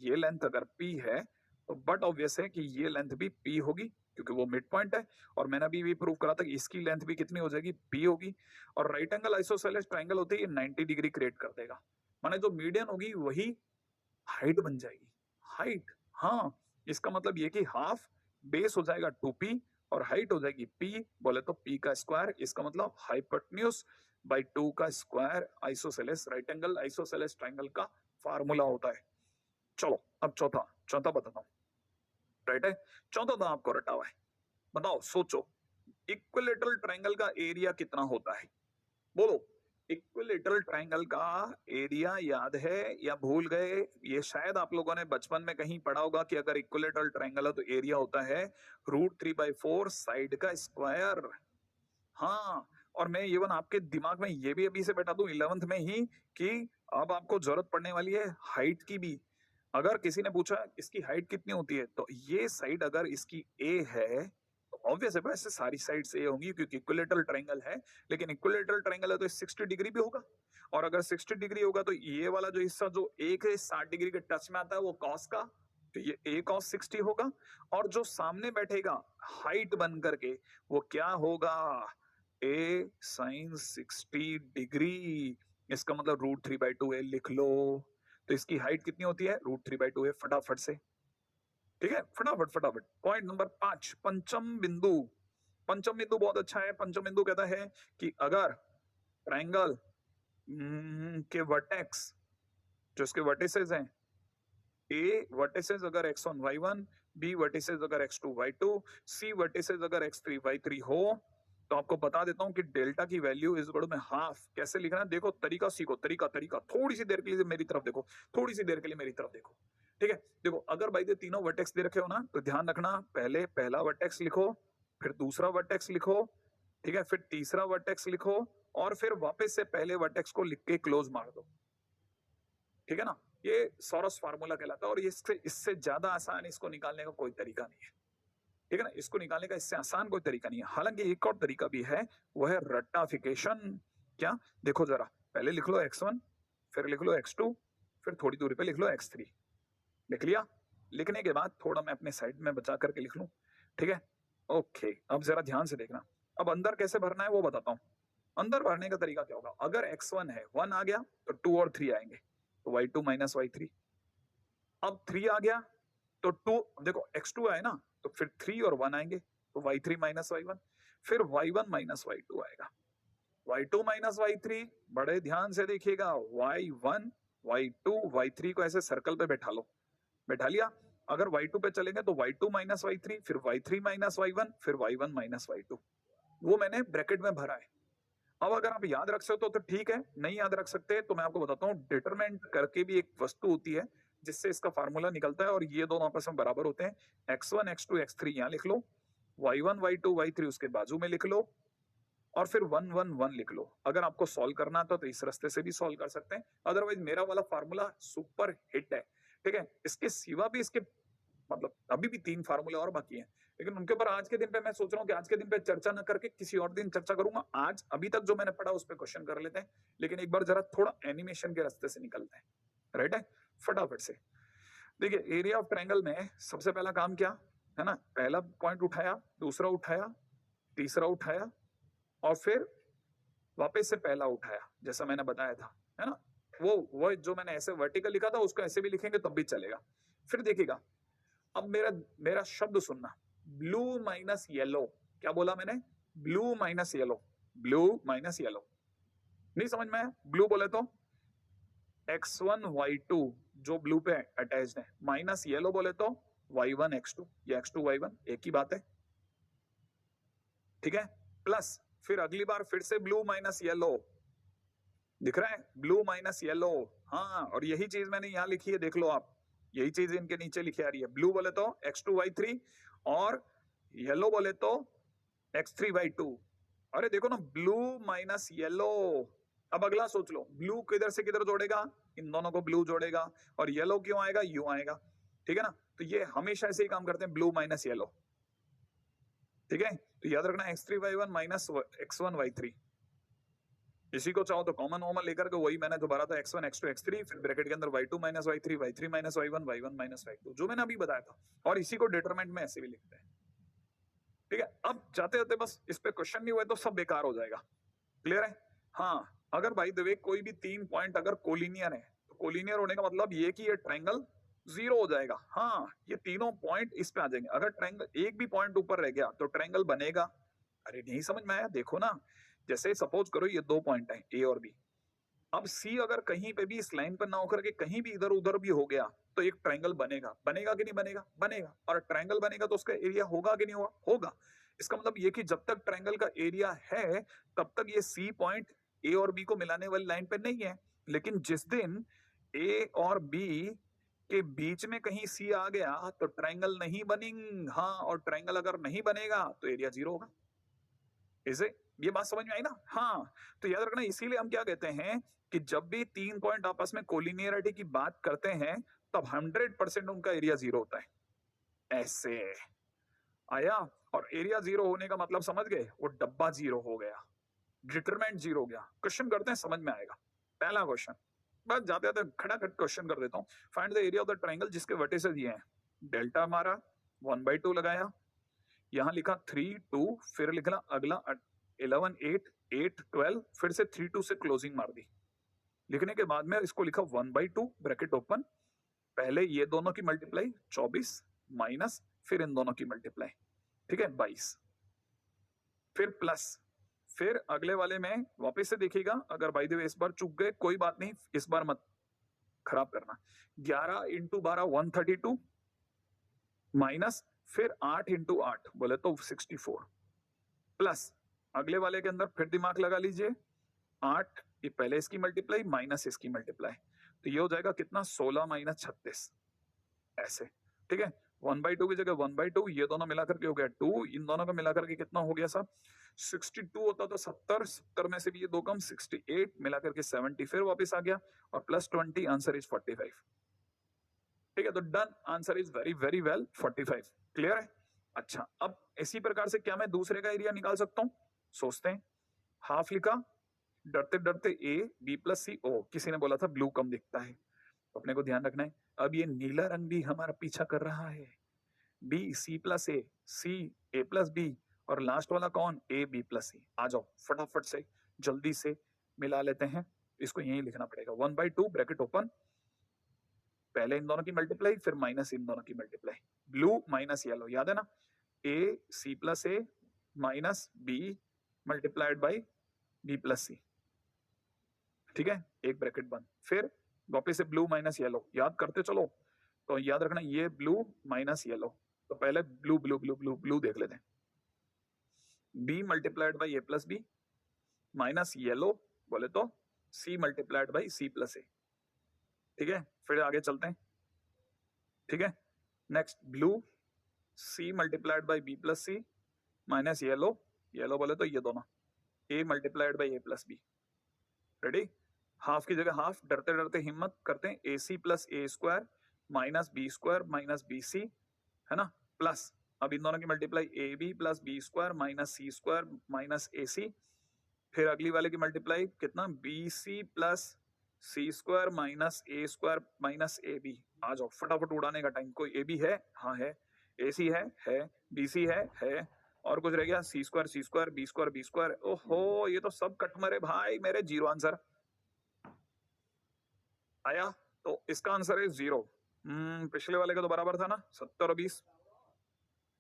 ये लेंथ अगर p है तो बट ऑब्वियस है कि ये लेंथ भी p होगी क्योंकि वो मिड पॉइंट है, और मैंने अभी भी प्रूव करा था कि इसकी लेंथ भी कितनी हो जाएगी, p होगी। और राइट एंगल आइसोसेलेस ट्रायंगल होती है 90 डिग्री क्रिएट कर देगा, माने जो मीडियन होगी वही हाइट बन जाएगी, हाइट, हाँ इसका मतलब ये कि हाफ बेस हो जाएगा 2p और हाइट हो जाएगी p, बोले तो p का स्क्वायर, इसका मतलब हाइपोटेन्यूज बाय 2 का square isosceles right angle isosceles triangle का फार्मूला होता है। चलो अब चौथा चौथा बताता हूँ, राइट है, चौथा तो आपको रटा हुआ है, बताओ सोचो इक्विलेटरल ट्रायंगल का एरिया कितना होता है, बोलो। इक्विलेटरल ट्रायंगल का एरिया याद है या भूल गए? ये शायद आप लोगों ने बचपन में कहीं पढ़ा होगा कि अगर इक्विलेटरल ट्रायंगल है तो एरिया होता है √3/4 साइड का स्क्वायर, हाँ। और मैं इवन आपके दिमाग में ये भी अभी से बैठा दूं 11th में ही कि अब आपको जरूरत पड़ने वाली है हाइट की भी। अगर किसी ने पूछा इसकी हाइट कितनी होती है तो ये साइड अगर इसकी ए है तो ऑब्वियस है वैसे सारी साइड्स ए होंगी क्योंकि इक्विलेटरल ट्रायंगल है, लेकिन इक्विलेटरल ट्रायंगल है तो 60 डिग्री भी होगा, और अगर 60 डिग्री होगा तो ये वाला जो हिस्सा जो एक है 60 डिग्री के टच में आता है वो कॉस का, तो ये ए कॉस 60 होगा, और जो सामने बैठेगा हाइट बन करके वो क्या होगा, ए साइन 60 डिग्री, इसका मतलब √3/2 ए लिख लो। तो इसकी हाइट कितनी होती है, √3/2 ए, फटाफट से, ठीक है, फटाफट फटाफट। पॉइंट नंबर 5, पंचम बिंदु। पंचम बिंदु बहुत अच्छा है। पंचम बिंदु कहता है कि अगर ट्रायंगल के वर्टेक्स, जो इसके वर्टिसेस हैं, ए वर्टिसेस अगर x1 y1, बी वर्टिसेस अगर x2 y2, सी वर्टिसेस अगर x3 y3 हो, तो आपको बता देता हूं कि डेल्टा की वैल्यू इज इक्वल टू में हाफ। कैसे लिखना है देखो, तरीका सीखो, तरीका तरीका थोड़ी सी देर के लिए मेरी तरफ देखो, थोड़ी सी देर के लिए मेरी तरफ देखो, ठीक है। देखो अगर भाई ये तीनों वर्टेक्स दे रखे हो ना तो ध्यान रखना, पहले पहला वर्टेक्स लिखो, फिर दूसरा वर्टेक्स लिखो, ठीक है, फिर तीसरा वर्टेक्स लिखो, और फिर वापस से पहले वर्टेक्स को लिख के क्लोज मार दो, ठीक है ना। ये सॉरस फार्मूला कहलाता है, और इससे इससे ज्यादा आसान इसको निकालने का कोई तरीका नहीं है, ठीक है ना, इसको निकालने का इससे आसान कोई तरीका नहीं है। हालांकि एक और तरीका भी है, वो है रट्टाफिकेशन। क्या, देखो जरा, पहले लिख लो x1, फिर लिख लो x2, फिर थोड़ी दूरी पे लिख लो x3, लिख लिया। लिखने के बाद थोड़ा मैं अपने साइड में बचा करके लिख लूं, ठीक है, ओके। अब जरा ध्यान से देखना, अब अंदर कैसे भरना है वो बताता हूँ। अंदर भरने का तरीका क्या होगा, अगर x1 है 1 आ गया तो 2 और 3 आएंगे, तो y2 माइनस y3। अब 3 आ गया तो 2, देखो x2 आए ना तो फिर 3 और 1 आएंगे, तो y3 माइनस y1, फिर y1 माइनस y2 आएगा, y2 माइनस y3, बड़े ध्यान से देखिएगा, y1 y2 y3 को ऐसे सर्कल पे बैठा लो, बैठा लिया। अगर y2 पे चलेंगे तो y2 माइनस y3, फिर y3 माइनस y1, फिर y1 माइनस y2, वो मैंने ब्रैकेट में भरा है। अब अगर आप याद रख सकते हो तो ठीक है, नहीं याद रख सकते तो मैं आपको बताता हूँ, डिटरमिनेंट करके भी एक वस्तु होती है जिससे इसका फार्मूला निकलता है, और ये दोनों आपस में बराबर होते हैं। x1 x2 x3 यहाँ लिख लो, y1 y2 y3 उसके बाजू में लिख लो, और फिर 1 1 1 लिख लो। अगर आपको सॉल्व करना था तो इस रास्ते से भी सॉल्व कर सकते हैं, अदरवाइज मेरा वाला फार्मूला सुपर हिट है, ठीक है। इसके सिवा भी इसके मतलब अभी भी 3 फार्मूले और बाकी हैं, लेकिन उनके ऊपर आज के दिन पे मैं सोच रहा हूँ कि आज के दिन पे चर्चा न करके किसी और दिन चर्चा करूंगा। आज अभी तक जो मैंने पढ़ा उस पर क्वेश्चन कर लेते हैं, लेकिन एक बार जरा थोड़ा एनिमेशन के रास्ते से निकलते हैं, राइट है, फटाफट से। देखिए एरिया ऑफ ट्रायंगल में सबसे पहला काम क्या है ना, पहला पॉइंट उठाया, दूसरा उठाया, तीसरा उठाया, और फिर वापस से पहला उठाया, जैसा मैंने बताया था, है ना। वो जो मैंने ऐसे वर्टिकल लिखा था उसको ऐसे भी लिखेंगे तब भी चलेगा। फिर देखिएगा, अब मेरा मेरा शब्द सुनना, ब्लू माइनस येलो, क्या बोला मैंने, blue minus yellow, blue minus yellow, नहीं समझ में आया? ब्लू बोले तो x1 y2 जो ब्लू पे अटैच्ड है, माइनस येलो बोले तो y1 x2 या x2 y1, एक ही बात है, ठीक है। प्लस फिर अगली बार फिर से ब्लू माइनस येलो, दिख रहा है, ब्लू माइनस येलो, हाँ, और यही चीज मैंने यहाँ लिखी है, देख लो आप, यही चीज इनके नीचे लिखी आ रही है। ब्लू बोले तो x2 y3, और येलो बोले तो x3 y2, अरे देखो ना, ब्लू माइनस येलो। अब अगला सोच लो, ब्लू किधर से किधर जोड़ेगा, इन दोनों को ब्लू जोड़ेगा, और येलो क्यों आएगा, यू आएगा, ठीक है ना। तो ये हमेशा ऐसे ही काम करते हैं, ब्लू माइनस येलो, ठीक है। तो याद रखना x3y1 माइनस x1y3, इसी को चाहो तो कॉमन कॉमन लेकर के वही मैंने दोबारा था x1 x2 x3, फिर ब्रैकेट के अंदर y2 minus y3 y3 minus y1 y1 minus y2, जो मैंने अभी बताया था, और इसी को डिटरमिनेंट में ऐसे भी लिखते हैं, ठीक है। अब जाते जाते बस इस पे क्वेश्चन नहीं हुए तो सब बेकार हो जाएगा, क्लियर है। हाँ, अगर बाय द वे कोई भी 3 पॉइंट अगर कोलिनियर है, तो कोलिनियर होने का मतलब ये कि ये ट्रायंगल जीरो हो जाएगा। हाँ, ये तीनों पॉइंट इस पे आ जाएंगे। अगर ट्रायंगल एक भी पॉइंट ऊपर रह गया तो ट्रायंगल बनेगा। अरे नहीं समझ में आया, देखो ना, जैसे सपोज करो ये 2 पॉइंट है ए और बी, अब सी अगर कहीं पे भी इस लाइन पर ना होकर के कहीं भी इधर उधर भी हो गया तो एक ट्रायंगल बनेगा। बनेगा कि नहीं बनेगा, बनेगा। और ट्रायंगल बनेगा तो उसका एरिया होगा कि नहीं होगा, होगा। इसका मतलब ये कि जब तक ट्रायंगल का एरिया है तब तक ये सी पॉइंट ए और बी को मिलाने वाली लाइन पे नहीं है। लेकिन जिस दिन ए और बी के बीच में कहीं सी आ गया तो ट्रायंगल नहीं बनेगा। हाँ, और ट्रायंगल अगर नहीं बनेगा तो एरिया जीरो होगा। इसे ये बात समझ में आई ना। हाँ, तो याद रखना, इसीलिए हम क्या कहते हैं कि जब भी 3 पॉइंट आपस में कोलिनियरिटी की बात करते हैं तब 100% उनका एरिया जीरो होता है। ऐसे आया, और एरिया जीरो होने का मतलब समझ गए, वो डब्बा जीरो हो गया, डिटरमिनेंट जीरो हो गया। क्वेश्चन करते हैं, समझ में आएगा। पहला क्वेश्चन, बस जाते जाते खटाखट क्वेश्चन कर देता हूँ। Find the area of the triangle जिसके वर्टिसेस दिए हैं। डेल्टा मारा, 1/2 लगाया, यहाँ लिखा 3 2, फिर लिखना अगला 11 8 8 12, फिर से 3 2 से क्लोजिंग मार दी। लिखने के बाद में इसको लिखा 1/2 ब्रैकेट ओपन, पहले ये दोनों की मल्टीप्लाई 24 माइनस, फिर इन दोनों की मल्टीप्लाई, ठीक है 22, फिर प्लस, फिर अगले वाले में वापस से देखिएगा। अगर बाय द वे इस बार चूक गए कोई बात नहीं, इस बार मत खराब करना। 11 इंटू 12 132 माइनस, फिर 8 इंटू 8 बोले तो 64, प्लस अगले वाले के अंदर फिर दिमाग लगा लीजिए, 8 ये पहले इसकी मल्टीप्लाई माइनस इसकी मल्टीप्लाई, तो ये हो जाएगा कितना 16 माइनस 36, ऐसे, ठीक है। 1/2 की जगह 1/2, ये दोनों मिलाकर के हो गया 2, इन दोनों का मिलाकर के कितना हो गया साहब 62 होता तो 70, 70 में से भी ये दो कम 68, मिलाकर के 70, फिर वापस आ गया, और प्लस 20, आंसर इज 45, ठीक है। तो done, answer is very very well 45, clear है। अच्छा, अब इसी प्रकार से क्या मैं दूसरे का एरिया निकाल सकता हूं, सोचते हैं। हाफ लिखा, डरते डरते ए बी प्लस सी, ओ किसी ने बोला था ब्लू कम दिखता है, तो अपने को ध्यान रखना है। अब ये नीला रंग भी हमारा पीछा कर रहा है, बी सी प्लस ए, सी ए प्लस बी, और लास्ट वाला कौन, ए बी प्लस सी। आ जाओ फटाफट से जल्दी से मिला लेते हैं, इसको यही लिखना पड़ेगा 1/2 ब्रैकेट ओपन, पहले इन दोनों की मल्टीप्लाई, फिर माइनस इन दोनों की मल्टीप्लाई, ब्लू माइनस येलो, याद है ना, A C plus A minus B multiplied by B plus C, ठीक है, एक ब्रैकेट बंद, फिर वापस से ब्लू माइनस येलो, याद करते चलो। तो याद रखना ये ब्लू माइनस येलो, तो पहले blue blue blue blue blue देख लेते हैं, B multiplied by A plus B minus yellow बोले तो C multiplied by C plus A, ठीक है। फिर आगे चलते हैं, ठीक है। Next blue C multiplied by B plus C minus yellow, yellow बोले तो ये दोनों A multiplied by A plus B, ready. Half की जगह हाफ, डरते डरते हिम्मत करते हैं, A C plus A square minus B square minus B C, है ना, प्लस अब इन दोनों की multiply A B plus B square minus C square minus A C, फिर अगली वाले की मल्टीप्लाई कितना B C plus C square minus A square minus A B. आ जाओ फटाफट उड़ाने का टाइम, कोई ए बी है, हाँ है, ए सी है, बी सी है, और कुछ रह गया C square B square B square, ओहो ये तो सब कट मरे भाई मेरे, जीरो आंसर आया। तो इसका आंसर है जीरो। पिछले वाले का तो बराबर था ना, 70 और 20,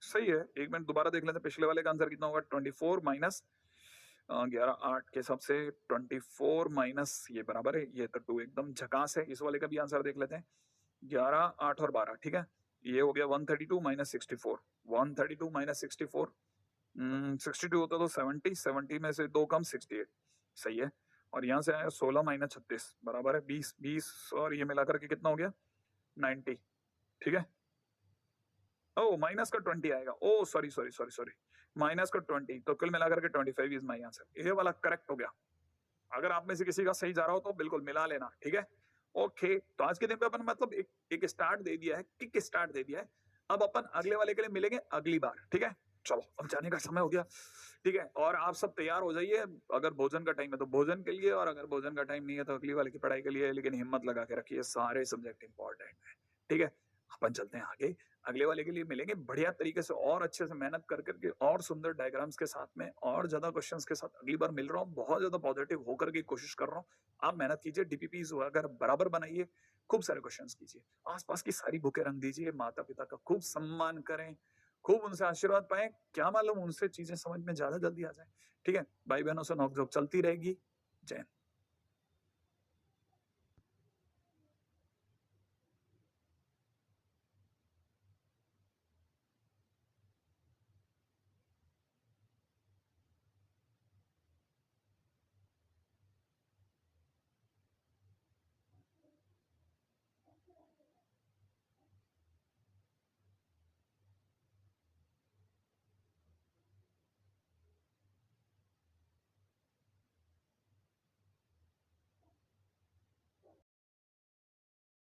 सही है। एक मिनट दोबारा देख लेते हैं, पिछले वाले का आंसर कितना होगा, 24 माइनस 11 8 के हिसाब से 24 माइनस ये बराबर है, ये तो 2 एकदम झकास है। इस वाले का भी आंसर देख लेते हैं, 11 8 और 12, ठीक है। ये हो गया 132 माइनस 64, 132 माइनस 64, 62 होता तो 70, 70 में से 2 कम 68, सही है। और यहाँ से आया 16 माइनस 36 बराबर है 20, 20 और ये मिलाकर के कितना हो गया 90, ठीक है। ओ माइनस का 20 आएगा, oh sorry sorry sorry sorry, minus का 20, तो कुल मिलाकर के 25 इज माई आंसर। ये वाला करेक्ट हो गया। अगर आप में से किसी का सही जा रहा हो तो बिल्कुल मिला लेना, ठीक है? ओके, तो आज के दिन पे अपन मतलब एक स्टार्ट दे दिया है, किक स्टार्ट दे दिया है। अब अपन अगले वाले के लिए मिलेंगे अगली बार, ठीक है? चलो, अब जाने का समय हो गया, ठीक है? और आप सब तैयार हो जाइए, अगर भोजन का टाइम है तो भोजन के लिए, और अगर भोजन का टाइम नहीं है तो अगली वाले की पढ़ाई के लिए, लेकिन हिम्मत लगा के रखिए, सारे सब्जेक्ट इंपॉर्टेंट हैं, ठीक है? अपन चलते हैं आगे, अगले वाले के लिए मिलेंगे बढ़िया तरीके से और अच्छे से मेहनत कर करके और सुंदर डायग्राम्स के साथ में और ज्यादा क्वेश्चंस के साथ अगली बार मिल रहा हूँ। बहुत ज्यादा पॉजिटिव होकर के कोशिश कर रहा हूँ। आप मेहनत कीजिए, डीपीपीज अगर बराबर बनाइए, खूब सारे क्वेश्चंस कीजिए, आसपास की सारी बुकें रख दीजिए, माता पिता का खूब सम्मान करें, खूब उनसे आशीर्वाद पाएं, क्या मालूम उनसे चीजें समझ में ज्यादा जल्दी आ जाए, ठीक है? भाई बहनों से नोकझोंक चलती रहेगी। जय हिंद।